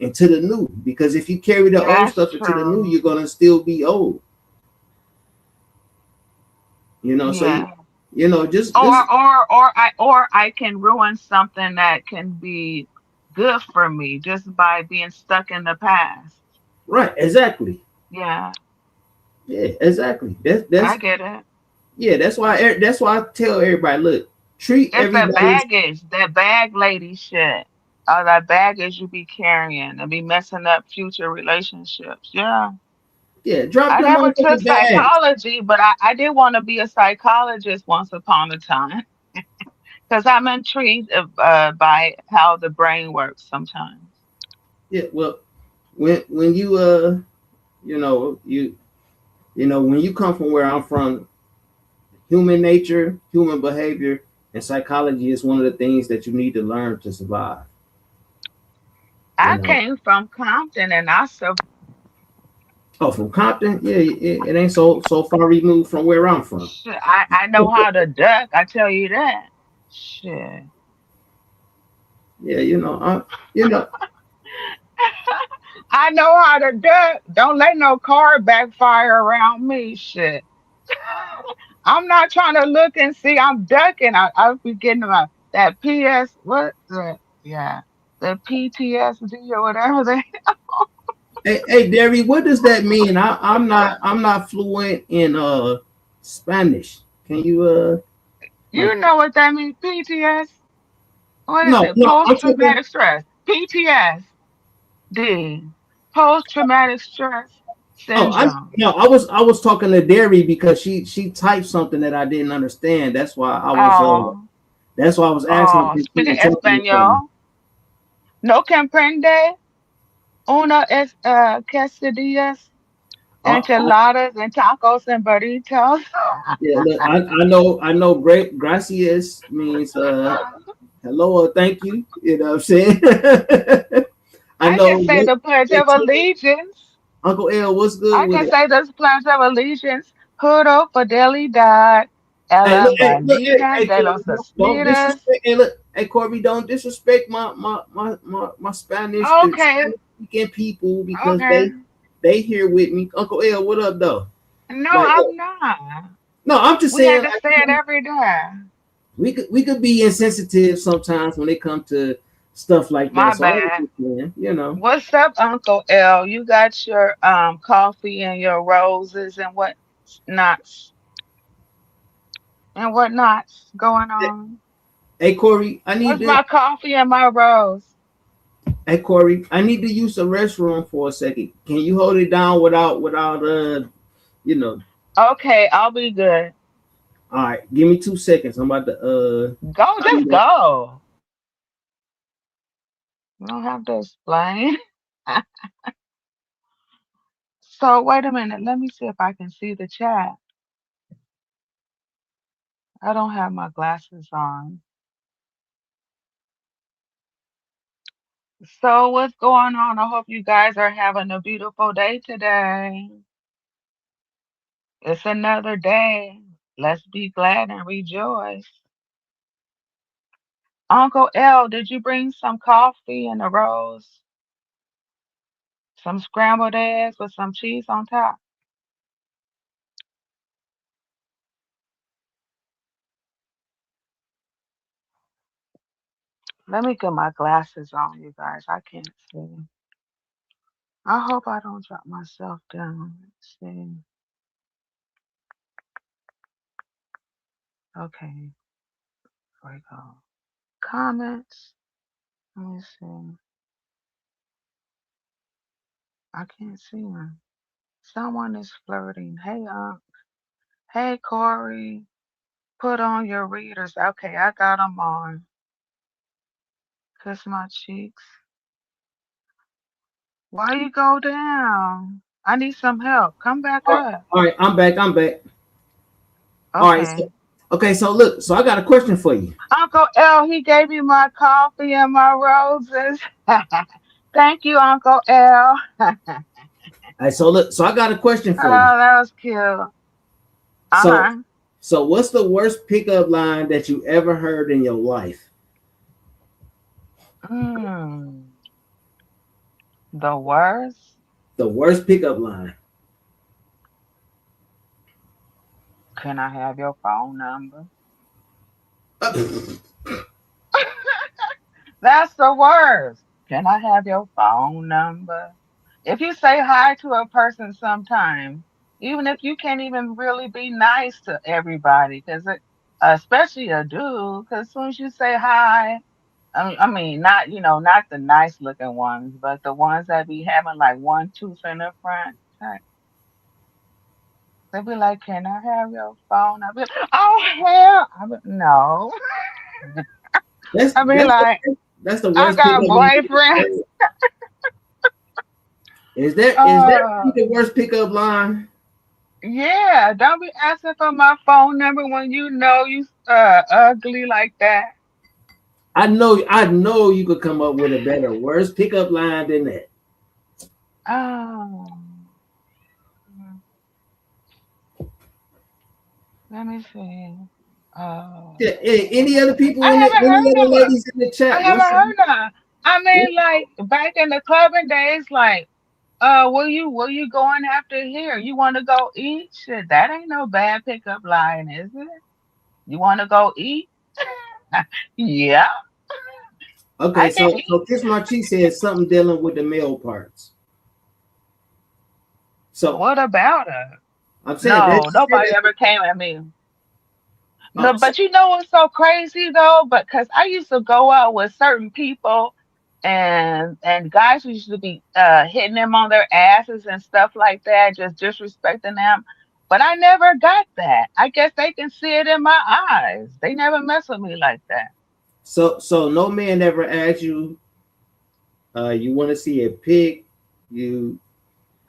into the new because if you carry the old That's stuff into the new, true. you're gonna still be old. You know, so Yeah. just Or I can ruin something that can be good for me just by being stuck in the past. right, exactly. Yeah. Yeah, exactly. That's I get it. yeah. That's why I tell everybody, look, treat It's that everybody. baggage, that bag lady shit. All that baggage you be carrying and be messing up future relationships. Yeah. Yeah, drop I them never took motherfucking bags. psychology, but I did want to be a psychologist once upon a time because I'm intrigued by how the brain works sometimes. Yeah, well, when you you know when you come from where I'm from, human nature, human behavior, and psychology is one of the things that you need to learn to survive. You I know. came from Compton and I survived. Oh, from Compton, yeah, it ain't so far removed from where I'm from. Shit, I know how to duck. I tell you that. Shit. Yeah, you know, I know how to duck. Don't let no car backfire around me. Shit. I'm not trying to look and see. I'm ducking. I'll be getting that PS. What? Yeah. The PTSD or whatever they. hey, Derry, what does that mean? I'm not fluent in Spanish. Can you You like know what that means? PTS. What is no it? no Post I'm talking traumatic stress. PTSD. Post traumatic stress oh I syndrome. no I was talking to Derry because she typed something that I didn't understand. Oh. That's why I was asking Oh. if she Speaking was talking to me. Espanol. No comprende. Una es quesadillas, I, enchiladas, and tacos and burritos. yeah, look, I know great gracias means hello or thank you. You know what I'm saying? I I can know say what the Pledge of Allegiance. Uncle L, what's good I with can it? say the Pledge of Allegiance. Juro fidelidad a Hey, la look, bandita hey, de Corey, los don't Unidos. disrespect. Hey, look, hey, Corby, don't disrespect my Spanish, the Okay, Spanish speaking people because okay. they here with me. Uncle L, what up, though? No, Like, I'm not. no, I'm just We had saying, to like, say it every day. we could be insensitive sometimes when it comes to stuff like that. My So I was bad. just saying. What's up, Uncle L? You got your coffee and your roses and what nots going Hey, on? hey, Corey, Where's my coffee and my rose? I need to use the restroom for a second. Can you hold it down without you know? Okay, I'll be good. All right, give me 2 seconds. I'm about to Go, I'm just gonna- go. You don't have to explain. So wait a minute. Let me see if I can see the chat. I don't have my glasses on. So what's going on? I hope you guys are having a beautiful day today. It's another day. Let's be glad and rejoice. Uncle L, did you bring some coffee and a rose? Some scrambled eggs with some cheese on top? Let me get my glasses on, you guys. I can't see. I hope I don't drop myself down. Let's see. Okay, here we go. Comments. Let me see. I can't see them. Someone is flirting. Hey, hey, Corey. Put on your readers. Okay, I got them on. Kiss my cheeks. Why you go down? I need some help. Come back up. all right, I'm back. I'm back. All right, Okay. okay. So look, so I got a question for you. Uncle L, he gave me my coffee and my roses. Thank you, Uncle L. Oh, All right, so look, so I got a question for you. that was cute. So, Uh-huh. so what's the worst pickup line that you ever heard in your life? Mm, the worst? The worst pickup line. Can I have your phone number? That's the worst. Can I have your phone number? If you say hi to a person sometime, Even if you can't even really be nice to everybody, because especially a dude, because as soon as you say hi, I mean, not not the nice looking ones, but the ones that be having like one tooth in the front. They be like, "Can I have your phone?" I be, "Oh hell, no." That's I be that's like, that's the "I worst got pickup line. boyfriend." Is that Uh, the worst pickup line? yeah. Don't be asking for my phone number when you know you ugly like that. I know you could come up with a better worst pickup line than that. Oh, let me see. Oh, Yeah, any other people I in it? haven't Any other heard of her. ladies in the I chat? haven't heard of her. I mean, like back in the clubbing days, like, where you going after here? You want to go eat? Shit, that ain't no bad pickup line, is it? You want to go eat? Yeah, Okay, I can so eat. Kiss My Cheek says something dealing with the male parts. So What about her? I'm saying that No, she said nobody that. ever came at me. No, Oh, so, but you know what's so crazy though? But because I used to go out with certain people, and guys used to be hitting them on their asses and stuff like that, just disrespecting them. But I never got that. I guess they can see it in my eyes. They never mess with me like that. so no man ever asked you, you want to see a pig? You,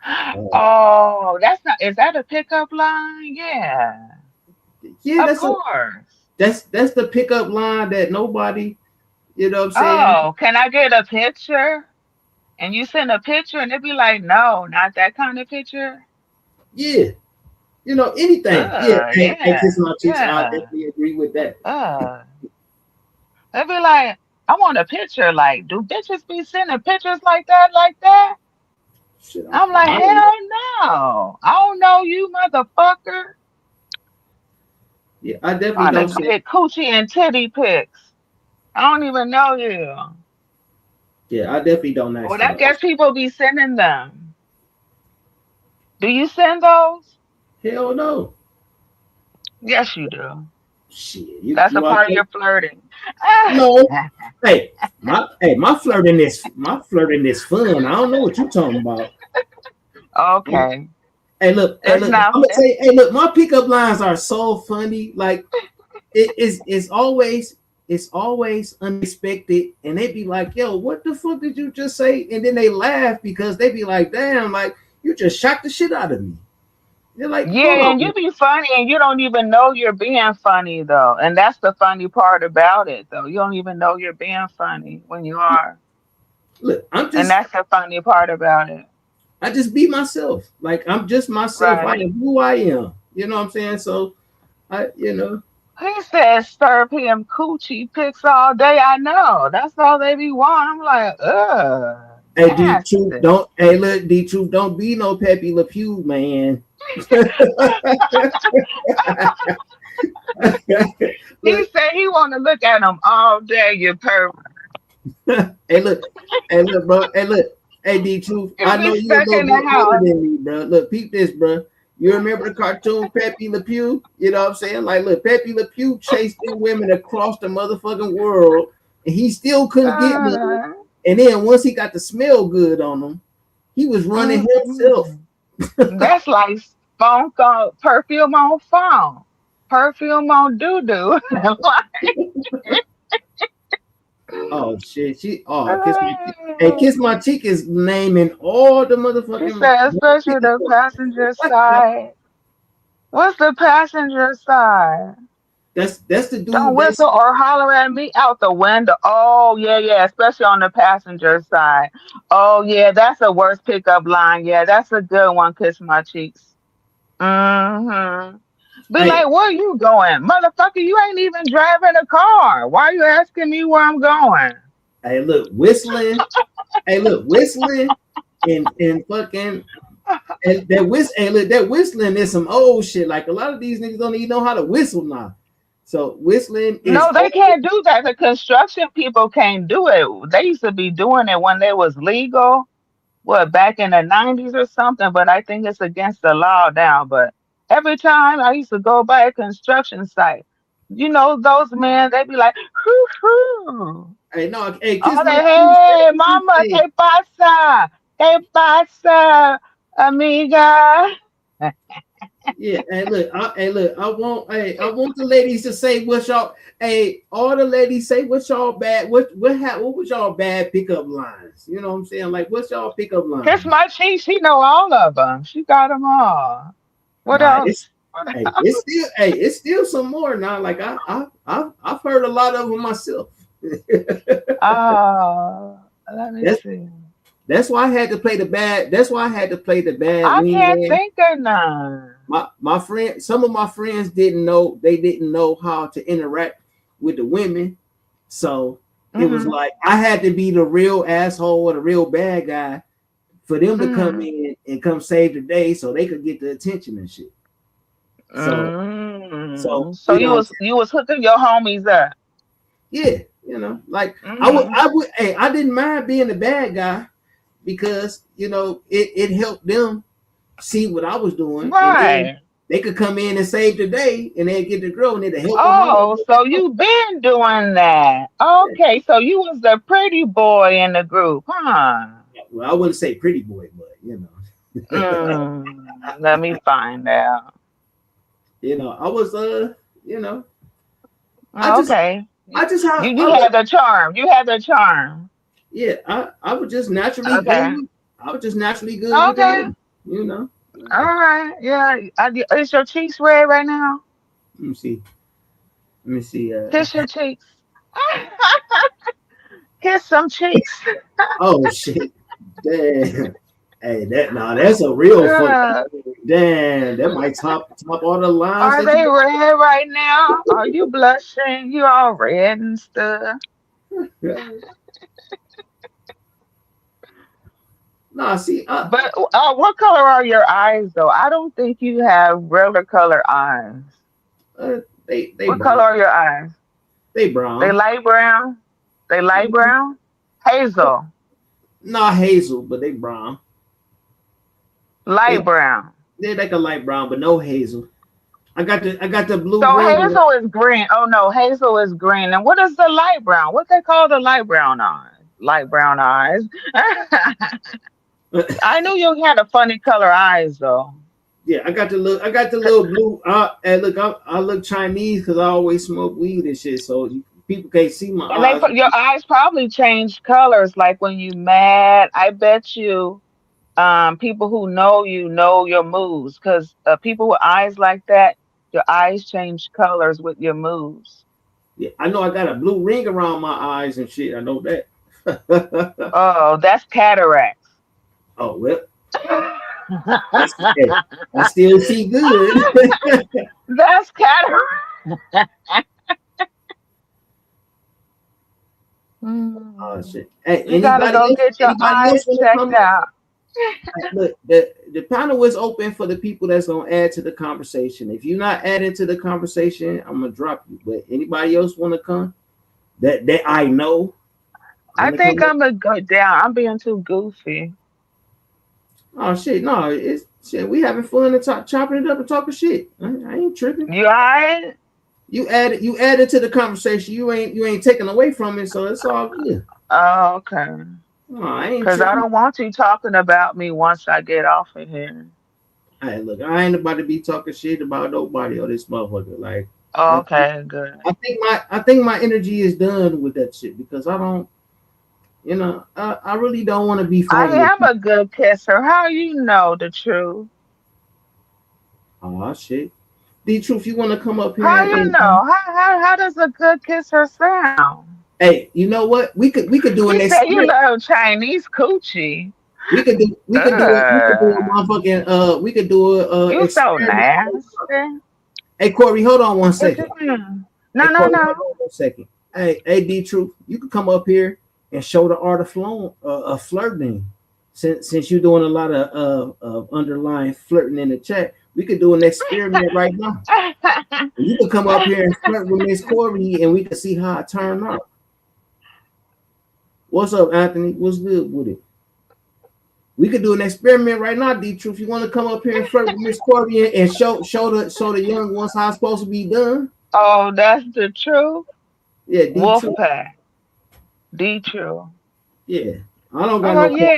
uh, Oh, that's not. Is that a pickup line? Yeah, yeah, of course. that's the pickup line that nobody, you know what I'm saying? Oh, can I get a picture? And you send a picture, and it be like, no, not that kind of picture. Yeah, anything. Yeah, and Yeah, Kiss My Cheeks. I yeah. definitely agree with that. Uh, they be like, I want a picture. Like, do bitches be sending pictures like that, like that? Shit, I'm I like, don't know. hell no. I don't know you, motherfucker. Yeah, I definitely Trying to don't say. get coochie and titty pics. I don't even know you. Yeah, I definitely don't ask But for I those. guess people be sending them. Do you send those? Hell no. Yes, you do. Shit, you That's a you are part of your flirting. no. Hey, my flirting is fun. I don't know what you talking about. Okay. Hey, It's look. not. I'm gonna say, hey, look. My pickup lines are so funny. Like it's always unexpected, and they be like, "Yo, what the fuck did you just say?" And then they laugh because they be like, "Damn, like you just shocked the shit out of me." They're like, "Hold Yeah, and on, you be funny and you don't even know you're being funny though. And that's the funny part about it though. You don't even know you're being funny when you are. look. I'm And just that's the funny part about it. I just be myself. Like I'm just myself. I Right. am who I am. You know what I'm saying? So He says serve him coochie pics all day. I know. That's all they be wanting. I'm like, ugh, hey, D Truth, nasty. don't hey look, D Truth, don't be no Pepe Le Pew, man. He Look, said he wanna look at them all day, you pervert. hey, look, hey, look, bro, hey, look, hey, D Truth, He'll I be know you a stuck little in the bit older house. than me, bro. Look, peep this, bro. You remember the cartoon Pepe Le Pew? You know what I'm saying? Like, look, Pepe Le Pew chased them women across the motherfucking world, and he still couldn't get none. Uh, And then once he got the smell good on them, he was running himself. mm-mm. That's like funk on perfume on phone, perfume on doo doo. Oh shit, kiss my cheek. Hey, kiss my cheek is naming all the She motherfucking said, especially the passenger side. What's the passenger side? that's the Don't dude whistle that's or holler at me out the window. Oh yeah, yeah, especially on the passenger side. Oh yeah, that's a worst pickup line. Yeah, that's a good one. Kiss my cheeks. Mm-hmm. Be hey, like, where you going? Motherfucker, you ain't even driving a car. Why are you asking me where I'm going? hey, look, whistling. Hey, look, whistling and fucking and that whistle. Hey, look, that whistling is some old shit. Like a lot of these niggas don't even know how to whistle now. So whistling is No, they can't do that. The construction people can't do it. They used to be doing it when they was legal. what, back in the 90s or something, but I think it's against the law now. But every time I used to go by a construction site, those men, they be like, hoo hoo. Hey, no, hey, kiss Oh, my hey, cheese. mama, Hey, ¿qué pasa? ¿Qué pasa, amiga? yeah, I want the ladies to say what y'all, hey, all the ladies say what y'all bad, what was y'all bad pickup lines? You know what I'm saying? Like, what's y'all pickup Kiss lines? my cheek. She know all of them. She got them all. What Nah, else? it's still some more now. Like I've heard a lot of them myself. Oh, let me that's see. that's why I had to play the bad. That's why I had to play the bad I can't wingman. think of none. My friend, some of my friends didn't know, they didn't know how to interact with the women, so it was Mm-hmm. like I had to be the real asshole or the real bad guy for them to come Mm-hmm. in and come save the day so they could get the attention and shit. So Mm. So you you know what I'm was saying? you was hooking your homies up. Yeah, like Mm-hmm. hey, I didn't mind being the bad guy because it helped them see what I was doing, and then Right. they could come in and save the day, and they get the girl, and it'll help them all. Oh, so you been doing that. Okay, so you was the pretty boy in the group, huh? Well, I wouldn't say pretty boy, but Let me find out. I was you know, I just Okay. I just how You I look. had the charm. You had the charm. Yeah, I was just naturally Okay. good. I was just naturally good with the Okay. ladies, you know. All right. Yeah. Is your cheeks red right now? Let me see. Let me see. Kiss your cheeks. Kiss some cheeks. Oh shit. Damn. Hey, that's a real fuck. Uh, Damn, that might top all the lines are that they you. red right now? Are you blushing? You all red and stuff. Nah, see, But what color are your eyes though? I don't think you have regular color eyes. they What color brown. are your eyes? They They brown. light brown? They light brown? Hazel. Not hazel, but they brown. They Light brown. they like a light brown, but no hazel. I got the blue So ring. hazel is green. Oh no, hazel is green. And what is the light brown? What they call the light brown eyes? Light brown eyes. I knew you had a funny color eyes though. Yeah, I got the little blue. And look, I look Chinese because I always smoke weed and shit. So people can't see my And eyes. your eyes probably change colors like when you mad. I bet you people who know your moves because people with eyes like that, your eyes change colors with your moves. Yeah, I know I got a blue ring around my eyes and shit. I know that. Oh, that's cataracts. Oh well, hey, I still see good. That's cataracts. Oh Mm. shit. Hey, You gotta go get your anybody else eyes want to checked come up? out. Look, the panel is open for the people that's gonna add to the conversation. If you're not adding to the conversation, I'm gonna drop you. But anybody else want to come? That I know I want to think come up? I'm gonna go down. I'm being too goofy. Oh shit, no, it's shit. We having fun and chopping it up and talking shit. I ain't tripping. You alright? You added to the conversation. You ain't taking away from it, so it's all good. Oh, okay. No, I ain't Cause I tripping. don't want you talking about me once I get off of here. Hey, look, I ain't about to be talking shit about nobody or this motherfucker. Like, I think Okay, good. I think my energy is done with that shit because I don't, I really don't want to be I fighting with am people. a good kisser. How you know the truth? Oh shit. The truth, you want to come up here How you and know? How does a good kisser sound? hey, you know what? We could do an You said you experiment. love Chinese coochie. We could do a Uh, motherfucking we could do a you so experiment. nasty. Hey Corey, hold on one What you second. mean? Hey No, no, Corey, hold no. on one second. Hey, D Truth, you could come up here and show the art of flirting. Since you're doing a lot of underlying flirting in the chat, we could do an experiment right now. You could come up here and flirt with Miss Corey, and we could see how it turned out. What's up, Anthony? What's good with it? We could do an experiment right now, D Truth. You want to come up here and flirt with Miss Courtney and show the young ones how it's supposed to be done? Oh, that's the truth. Yeah, D Truth. Wolfpack. D true. Yeah, I don't got Oh no. yeah,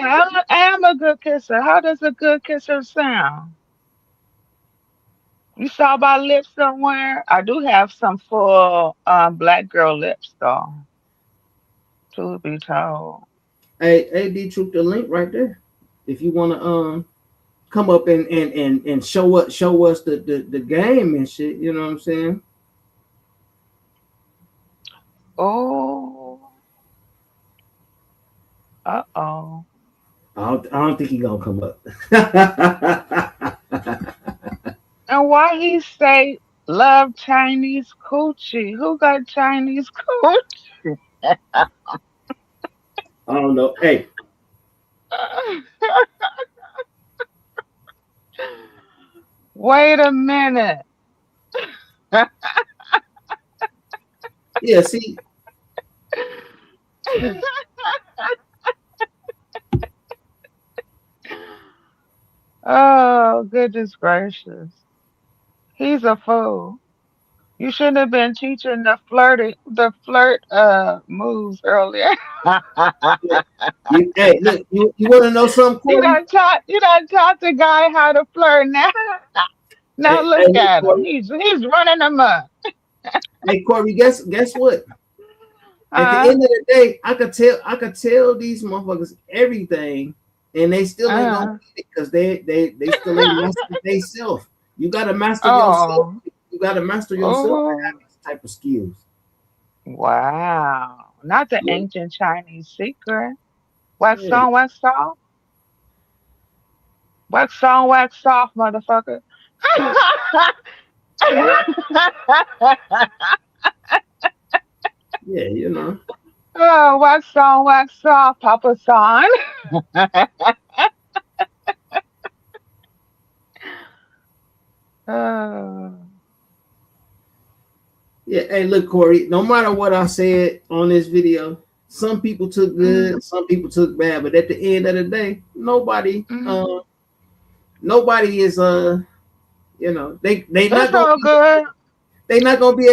I am a good kisser. How does a good kisser sound? You saw my lips somewhere? I do have some full black girl lips though, truth be told. Hey, D Truth, the link right there. If you want to come up and show us the game and shit, you know what I'm saying? Oh, uh-oh. I don't think he gonna come up. And why he say love Chinese coochie? Who got Chinese coochie? I don't know. Hey, Wait a minute. yeah, see, Oh, goodness gracious. He's a fool. You shouldn't have been teaching the flirt moves earlier. yeah. Hey, look, you want to know something, Corey? You done taught the guy how to flirt now. Now Hey, look look, at him. Corey. He's running amok. Hey, Corey. Guess what? At the Uh end of the day, I could tell these motherfuckers everything, and they still ain't gonna uh. get it because they still ain't mastered themselves. You gotta master yourself. Oh. You gotta master yourself to have Oh. these type of skills. Wow. Not the Yeah, ancient Chinese secret. Wax yeah, on, wax off. Wax on, wax off, motherfucker. yeah. You know. Oh, wax on, wax off, Papa San. Oh. Yeah. Hey, look, Corey. No matter what I said on this video, some people took Mm, good, some people took bad. But at the end of the day, mm. nobody is they not It's gonna all be good.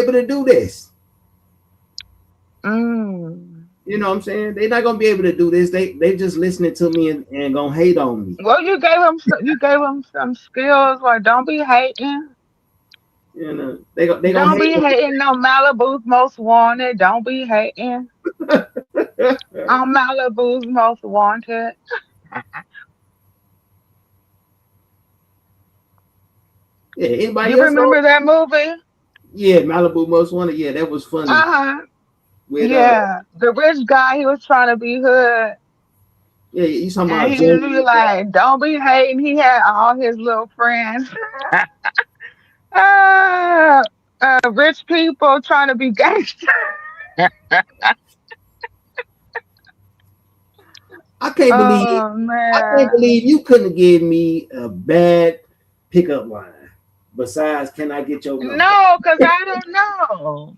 able to do this. Mm. You know what I'm saying? They're not gonna be able to do this. They just listening to me and gonna hate on me. Well, you gave him some skills. Like, don't be hating. You know, they gonna Don't hate be hating no Malibu's most wanted. Don't be hating on on Malibu's most wanted. Yeah, anybody You else know? remember that movie? Yeah, Malibu Most Wanted. Yeah, that was funny. Uh-huh. With Yeah. The rich guy, he was trying to be hood. yeah, you talking And about he was be Jamie? like, don't be hating. He had all his little friends. uh, rich people trying to be gangster. I can't believe Oh, I can't man. believe you couldn't give me a bad pickup line. Besides, can I get your number? No, because I don't know.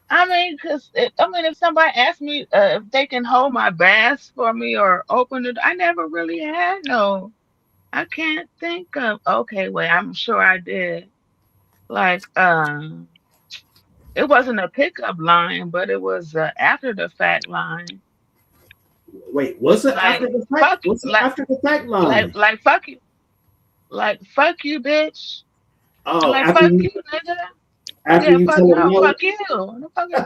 I mean, if somebody asked me if they can hold my bass for me or open it, I never really had no. I can't think of. Okay, wait, I'm sure I did. Like, it wasn't a pickup line, but it was after the fact line. Wait, what's it after Like, the fact? fuck, What's it after the fact line? fuck you, fuck you, bitch. Oh, Like, after fuck you you, nigga. after Yeah, you fuck tell them no, no. fuck you. No, fuck it.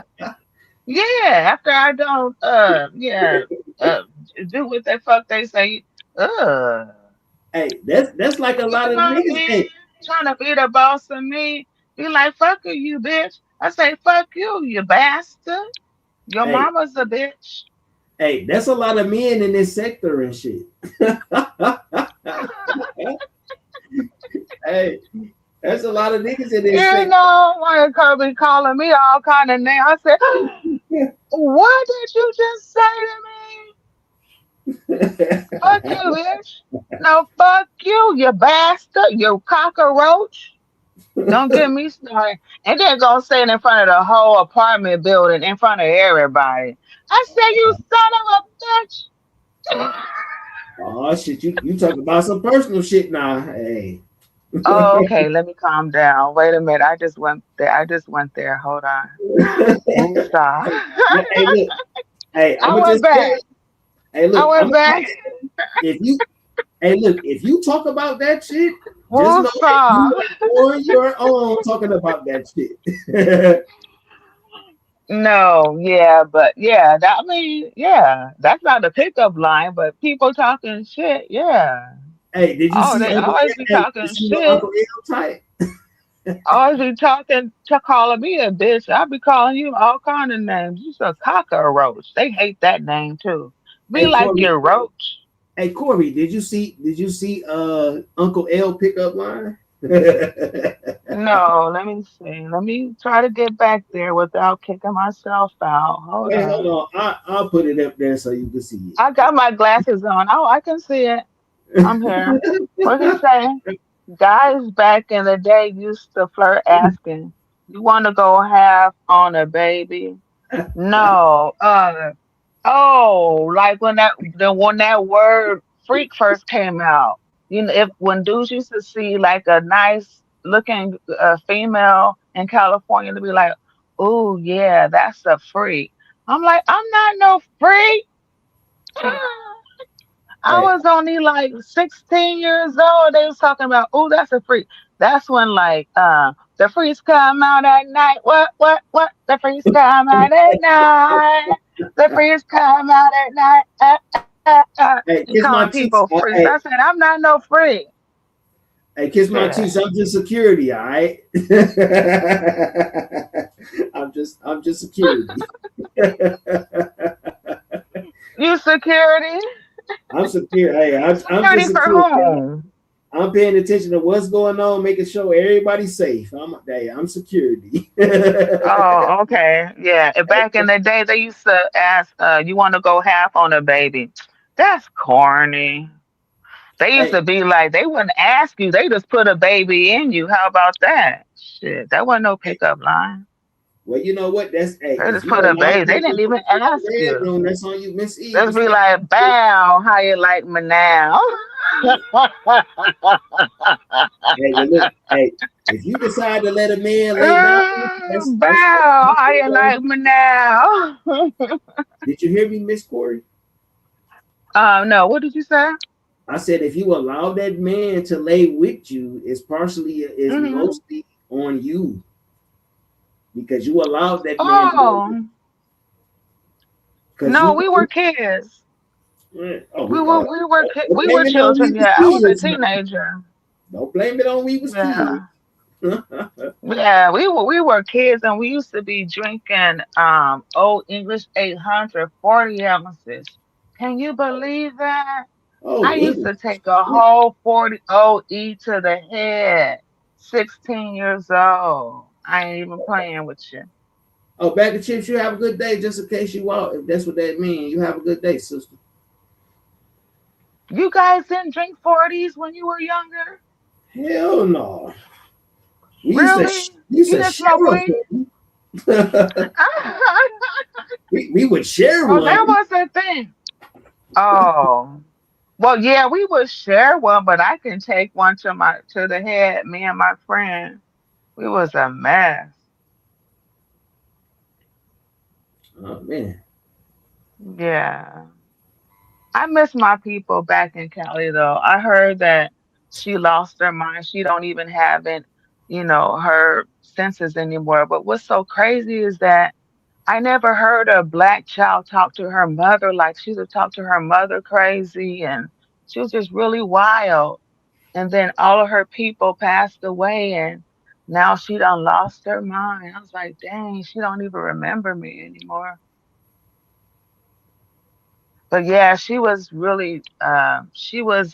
Yeah, after I don't, uh, do what the fuck they say. Uh, Hey, that's like a you lot know of what I niggas. mean? Hey, Trying to be the boss of me. Be like, fuck you, bitch. I say, fuck you, you bastard. Your hey, mama's a bitch. hey, that's a lot of men in this sector and shit. Hey, that's a lot of niggas in this You sector. know, when Kirby calling me all kind of names, I said, what did you just say to me? Fuck you, bitch. No, fuck you, you bastard, you cockroach. Don't get me started. And then go say it in front of the whole apartment building, in front of everybody. I said, you son of a bitch. Oh shit, you talking about some personal shit now. Hey. Oh, okay, let me calm down. Wait a minute. I just went there. I just went there. Hold on. Woosah. Hey, look. Hey, I'm I gonna went just tell back. you. Hey, I look. I'm went gonna back. if you. Hey, look. If you talk about that shit, just know that Woosah. you are on your own talking about that shit. No, yeah, but yeah, that I mean, yeah, that's not a pickup line, but people talking shit, yeah. Hey, did you Oh, see they Uncle? always be Hey, you talking see no shit. Uncle L type? Always be talking to calling me a bitch. I be calling you all kind of names. You a cockroach. They hate that name too. Be Hey like Corey. your roach. Hey Corey, did you see Uncle L pickup line? Hey, No, let me see. Let me try to get back there without kicking myself out. Hold hold on. on. I'll put it up there so you can see I got my glasses on. Oh, I can see it. I'm here. it. What he say? Guys back in the day used to flirt asking, "You want to go half on a baby?" No. Oh, like when that word freak first came out. You know, if when dudes used to see like a nice looking female in California, to be like, "Oh yeah, that's a freak." I'm like, I'm not no freak. I Hey, was only like 16 years old. They was talking about, oh, that's a freak. That's when like the freaks come out at night. What? The freaks come out at night. The freaks come out at night. hey, You kiss calling my cheeks. people freaks. I said, I'm not no freak. Hey, kiss my Shit. cheeks. I'm just security, all right. I'm just security. You security? I'm secure. Hey, I'm just Security for security. whom? I'm paying attention to what's going on, making sure everybody's safe. I'm security. Oh, okay. Yeah. Back in the day, they used to ask, you want to go half on a baby. That's corny. They used Hey, to be like, they wouldn't ask you, they just put a baby in you. How about that? Shit, that wasn't no hey, pickup line. well, you know what? That's hey. They If just you put a allow baby. They that didn't even in ask the you. bedroom, that's on you, Miss E. Just Just be stay. like, bow, how you like me now? Hey, well, look. Hey, if you decide to let a man lay down, Bow, that's how you like me now? Did you hear me, Miss Corey? No, what did you say? I said if you allow that man to lay with you, is Hmm. mostly on you because you allowed that man to lay with Oh, because no, you we were kids. oh We we were oh we were don't we blame were it on we children. was Yeah, I was a kids now. teenager. Don't blame it on we was kids. Yeah. Yeah, we were kids and we used to be drinking old English 800 40 ounces. Can you believe that? Oh, I used to English. take a whole 40 OE to the head. 16 years old. I ain't even playing with you. Oh, bag of chips, you have a good day just in case you out. If that's what that means, you have a good day, sister. You guys didn't drink 40s when you were younger? Hell no. We used to Really? we used You to didn't smoke share weed? them. we would share Oh, that one. was the thing. Oh. Well, yeah, we would share one, but I can take one to the head. Me and my friend, we was a mess. Oh man. Yeah, I miss my people back in Cali though. I heard that she lost her mind. She don't even have it, her senses anymore. But what's so crazy is that I never heard a black child talk to her mother like she would talk to her mother crazy, and she was just really wild. And then all of her people passed away, and now she done lost her mind. I was like, dang, she don't even remember me anymore. But yeah, she was really she was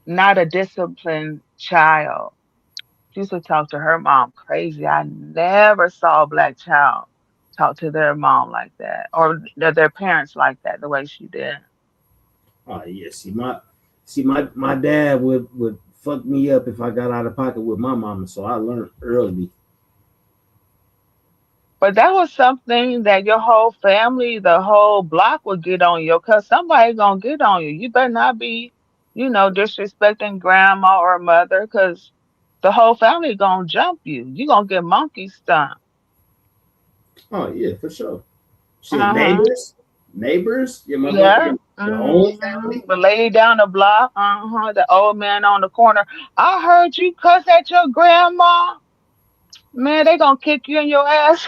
not a disciplined child. She used to talk to her mom crazy. I never saw a black child talk to their mom like that, or their parents like that the way she did. Oh yeah. See my dad would fuck me up if I got out of pocket with my mama. So I learned early. But that was something that your whole family, the whole block would get on you, cause somebody gonna get on you. You better not be, disrespecting grandma or mother, cause the whole family gonna jump you. You gonna get monkey stomp. Oh yeah, for sure. Shit, Uh-huh. neighbors, Yeah. your own family. The lady down the block, uh-huh, the old man on the corner. I heard you cuss at your grandma. Man, they gonna kick you in your ass.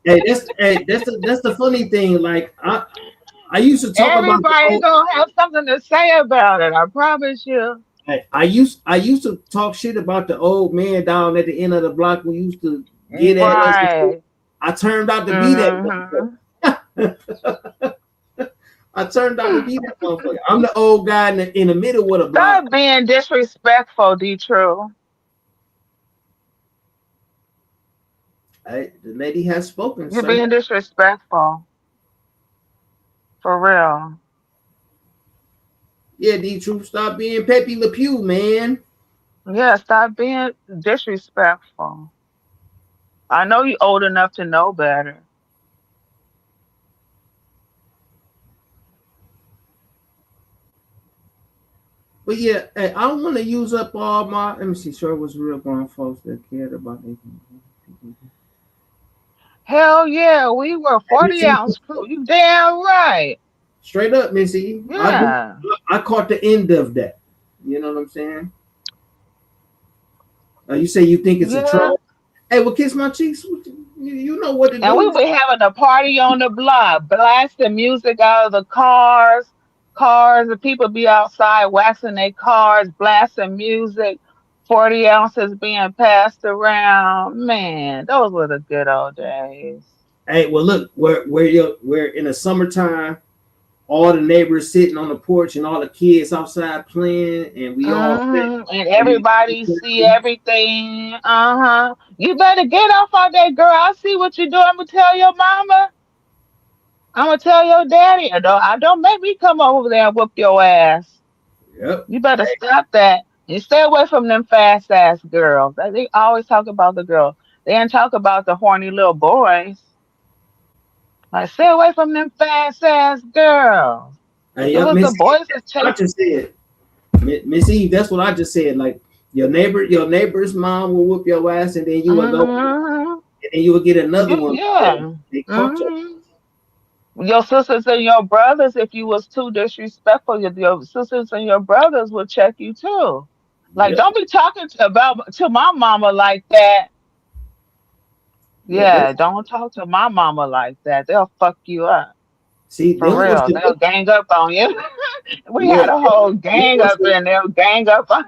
That's the funny thing. Like I used to talk about the Everybody old. gonna have something to say about it. I promise you. I used to talk shit about the old man down at the end of the block who used to get at us. Right. I turned out to be that Mm-hmm. motherfucker. I turned out to be that motherfucker. I'm the old guy in the middle of the block. Stop being disrespectful, D True. The lady has spoken, You're sir. being disrespectful. For real. Yeah, D Truth, stop being Pepe Le Pew, man. Yeah, stop being disrespectful. I know you're old enough to know better. But yeah, hey, I don't want to use up all my. Let me see. Sure, it was real grown folks that cared about it. Hell yeah, we were Hey, 40 Missy, ounce crew. You damn right. straight up, Missy. Yeah. I caught the end of that. You know what I'm saying? You say you think it's a Yeah. troll? Hey, well, kiss my cheeks. You know what to And we do. be having a party on the block, blasting music out of the cars. The people be outside waxing their cars, blasting music, 40 ounces being passed around. Man, those were the good old days. Hey, well, look, we're in the summertime. All the neighbors sitting on the porch and all the kids outside playing, and we all sit And and we. everybody see everything. You better get off on that girl. I see what you do. I'm gonna tell your mama. I'm gonna tell your daddy. I don't make me come over there and whoop your ass. Yep. You better stop that. You stay away from them fast ass girls. They always talk about the girls. They ain't talk about the horny little boys. Like stay away from them fast ass girls. Hey, It yep, was the Miss Eve. boys That's that what I chased. just said. Miss Eve, that's what I just said. Like your neighbor's mom will whoop your ass, and then you will go, Mm-hmm. and then you will get another one. Yeah. They caught you. Mm-hmm. Your sisters and your brothers, if you was too disrespectful, your sisters and your brothers will check you too. Like, Yep. don't be talking to my mama like that. Yeah. They Yeah, don't talk to my mama like that. They'll fuck you up. see For them was real. the They'll gang up on you. We yeah. had a whole Them gang was up the, in there, gang up on.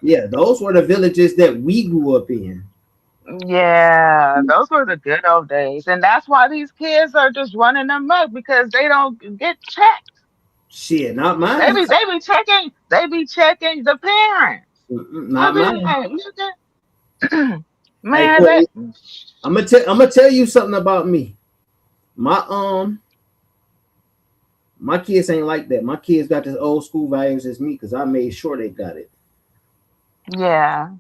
yeah. Those were the villages that we grew up in. Yeah, those were the good old days. And that's why these kids are just running amok because they don't get checked. Shit, not They mine. be they be checking the parents. I Not be mine. like, Hey, man, that Courtney, I'm gonna tell you something about me. My my kids ain't like that. My kids got this old school values as me because I made sure they got it. yeah.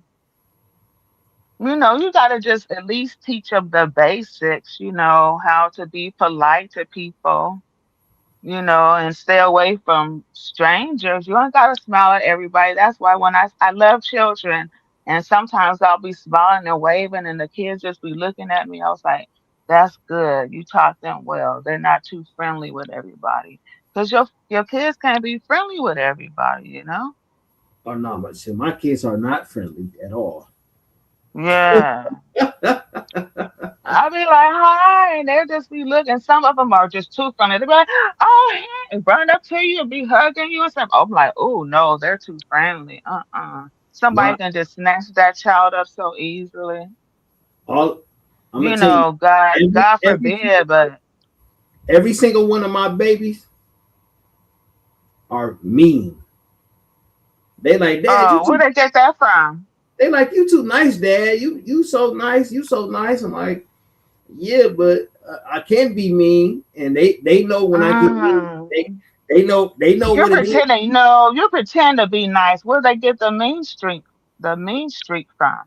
You gotta just at least teach them the basics, how to be polite to people, and stay away from strangers. You ain't gotta smile at everybody. That's why when I love children, and sometimes I'll be smiling and waving, and the kids just be looking at me. I was like, "That's good. You taught them well. They're not too friendly with everybody, because your kids can't be friendly with everybody." Or not, but see, my kids are not friendly at all. Yeah. I'll be like, hi, and they'll just be looking. Some of them are just too funny. They'll be like, oh, hey, and run up to you and be hugging you and stuff. I'm like, oh, no, they're too friendly. Somebody My can just snatch that child up so easily. all I'm gonna tell you, every God every forbid, but every single one of my babies are mean. They like, Dad, you oh, where too. they get that from? They like, you too nice, Dad. You so nice. You so nice. I'm like, yeah, but I can be mean, and they know when I get mean. Mm. They know You're what it is. pretending, you pretend to be nice. Where they get the mean streak from?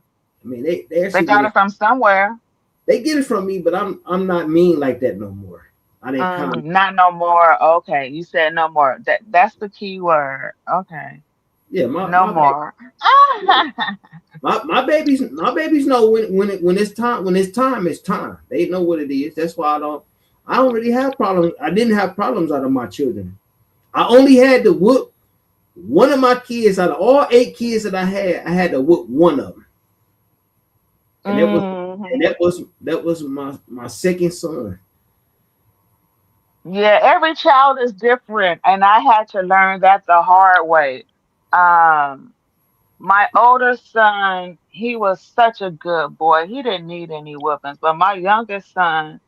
I mean, they They actually get got it. it from somewhere. They get it from me, but I'm not mean like that no more. I didn't kind of Not no more. Okay, you said no more. That's the key word. Okay, yeah. no more. My babies know when it's time it's time. They know what it is. That's why I don't really have problems. I didn't have problems out of my children. I only had to whoop one of my kids out of all 8 kids that I had. I had to whoop one of them, and that was and hmm that was my second son. Yeah, every child is different, and I had to learn that the hard way. Um, my older son, he was such a good boy. He didn't need any whoopings, but my youngest son,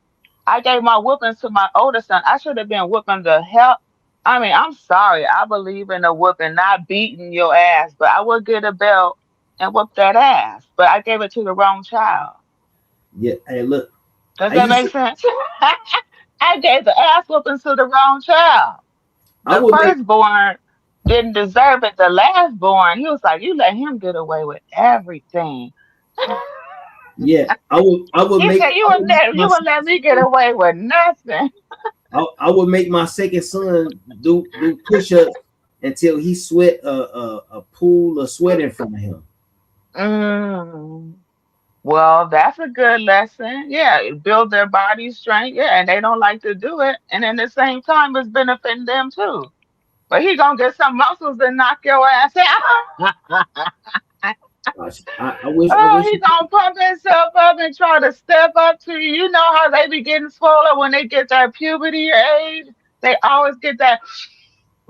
I gave my whoopings to my older son. I should have been whooping the hell. I mean, I'm sorry. I believe in a whooping, not beating your ass, but I would get a belt and whoop that ass. But I gave it to the wrong child. Yeah, hey, look, Does I that used make to sense? I gave the ass whoopings to the wrong child. I The would make firstborn didn't deserve it. The lastborn, he was like, you let him get away with everything. yeah I would He make said, I would make my you would let me get away with nothing. I would make my second son do push-ups until he sweat a pool of sweat in front of him. Mm. Well, that's a good lesson. Yeah, it build their body strength. Yeah, and they don't like to do it. And in the same time, it's benefiting them too. But he gonna get some muscles and knock your ass out. I wish Oh, he gonna pump himself up and try to step up to you. You know how they be getting swollen when they get that puberty age? They always get that,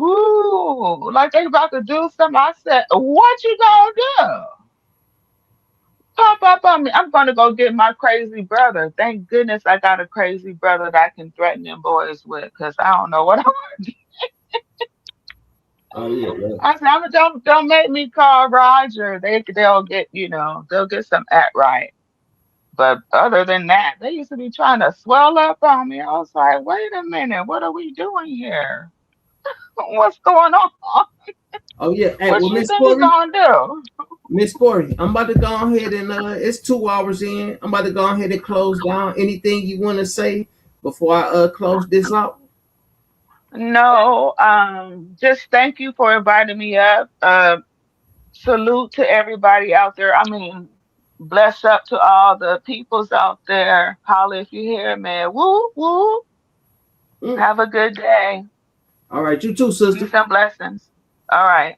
ooh, like they about to do something. I said, what you gonna do? Pop up on me. I'm gonna go get my crazy brother. Thank goodness I got a crazy brother that I can threaten them boys with, because I don't know what I'm. oh yeah, well, I said, don't make me call Roger. They'll get, they'll get some act right. But other than that, they used to be trying to swell up on me. I was like, wait a minute, what are we doing here? What's going on? oh yeah. Hey, What well, you think we gonna do? Miss Corey, I'm about to go ahead and it's 2 hours in. I'm about to go ahead and close down. Anything you want to say before I close this out? No, just thank you for inviting me up. Salute to everybody out there. I mean, bless up to all the peoples out there. Holla if you hear me. Woo, woo. Mm. Have a good day. All right, you too, sister. Peace and blessings. All right.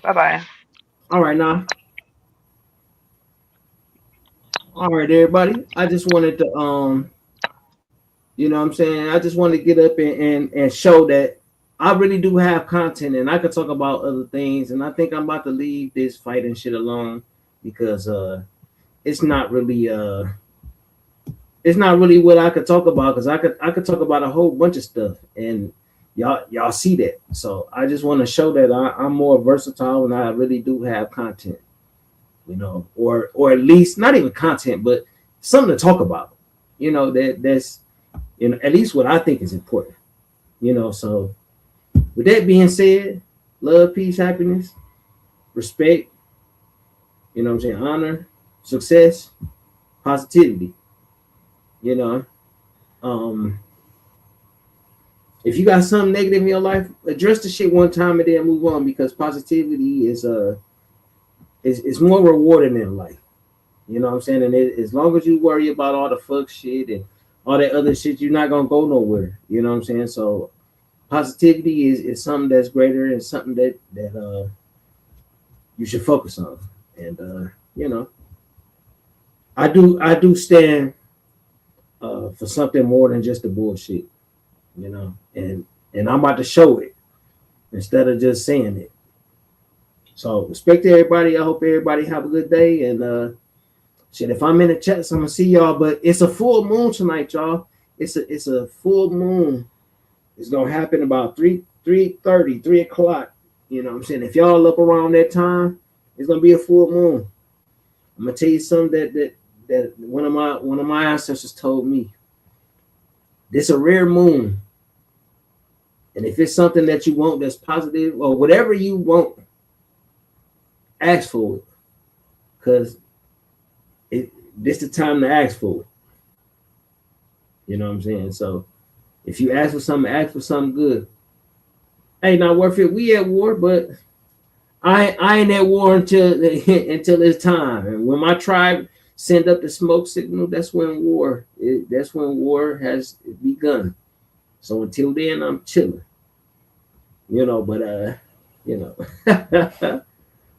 Bye bye. All right, now. All right, everybody. I just wanted to you know what I'm saying? I just wanted to get up and show that I really do have content and I could talk about other things. And I think I'm about to leave this fighting shit alone because it's not really it's not really what I could talk about because I could talk about a whole bunch of stuff and y'all see that. So I just want to show that I'm more versatile and I really do have content, or at least not even content, but something to talk about. That's at least what I think is important. So with that being said, love, peace, happiness, respect, what I'm saying, honor, success, positivity, you know. Um, if you got something negative in your life, address the shit one time and then move on because positivity is more rewarding in life. You know what I'm saying? And as long as you worry about all the fuck shit and all that other shit, you're not gonna go nowhere. You know what I'm saying? So positivity is something that's greater and something that you should focus on. And I do stand for something more than just the bullshit. And I'm about to show it instead of just saying it. So respect to everybody. I hope everybody have a good day. And shit, if I'm in the chats, I'm gonna see y'all. But it's a full moon tonight, y'all. It's a full moon. It's gonna happen about 3:30, 3 o'clock. You know what I'm saying? If y'all up around that time, it's gonna be a full moon. I'm gonna tell you something that one of my ancestors told me. This a rare moon. And if it's something that you want that's positive or whatever you want, ask for it. because this the time to ask for it. You know what I'm saying? So if you ask for something good. Hey, not worth it. We at war, but I ain't at war until until it's time. And when my tribe send up the smoke signal, that's when war has begun. So until then, I'm chilling. But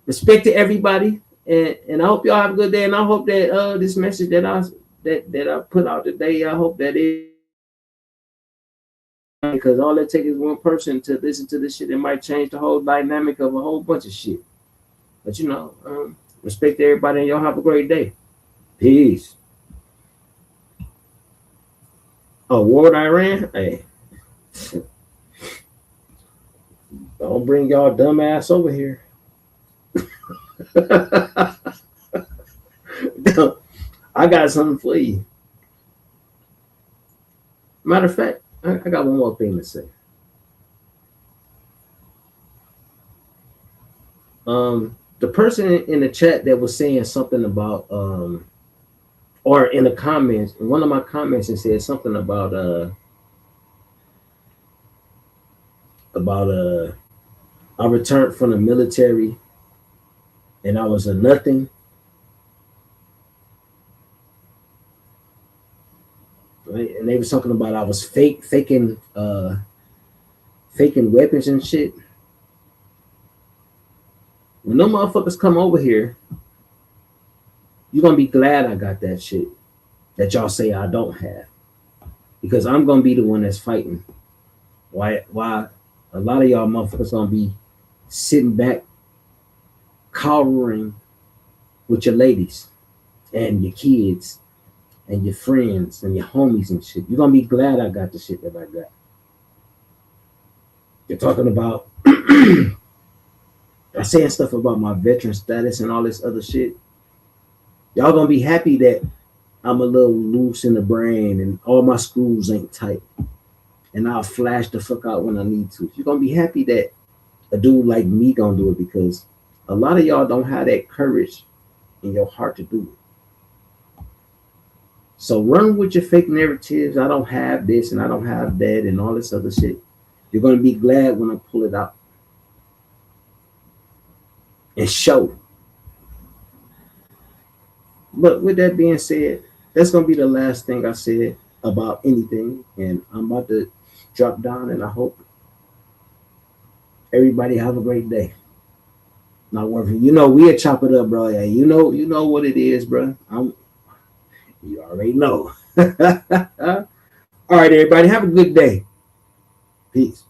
respect to everybody, and I hope y'all have a good day. And I hope that this message that I put out today, I hope that it, because all it takes is one person to listen to this shit. It might change the whole dynamic of a whole bunch of shit. But respect to everybody, and y'all have a great day. Peace. Oh, war with Iran? Hey, don't bring y'all dumb ass over here. I got something for you. Matter of fact, I got one more thing to say. The person in the chat that was saying something about or in the comments, in one of my comments, it said something about I returned from the military and I was a nothing. Right? And they was talking about I was faking weapons and shit. When no motherfuckers come over here, you're gonna be glad I got that shit that y'all say I don't have. Because I'm gonna be the one that's fighting. Why a lot of y'all motherfuckers gonna be sitting back cowering with your ladies and your kids and your friends and your homies and shit. You're gonna be glad I got the shit that I got. You're talking about I'm saying stuff about my veteran status and all this other shit. Y'all gonna be happy that I'm a little loose in the brain and all my screws ain't tight. And I'll flash the fuck out when I need to. You're gonna be happy that a dude like me gonna do it, because a lot of y'all don't have that courage in your heart to do it. So run with your fake narratives. I don't have this and I don't have that and all this other shit. You're gonna be glad when I pull it out and show. But with that being said, that's gonna be the last thing I said about anything. And I'm about to drop down, and I hope everybody have a great day. Not working. We'll chop it up, bro. Yeah, you know what it is, bro. You already know. All right, everybody, have a good day. Peace.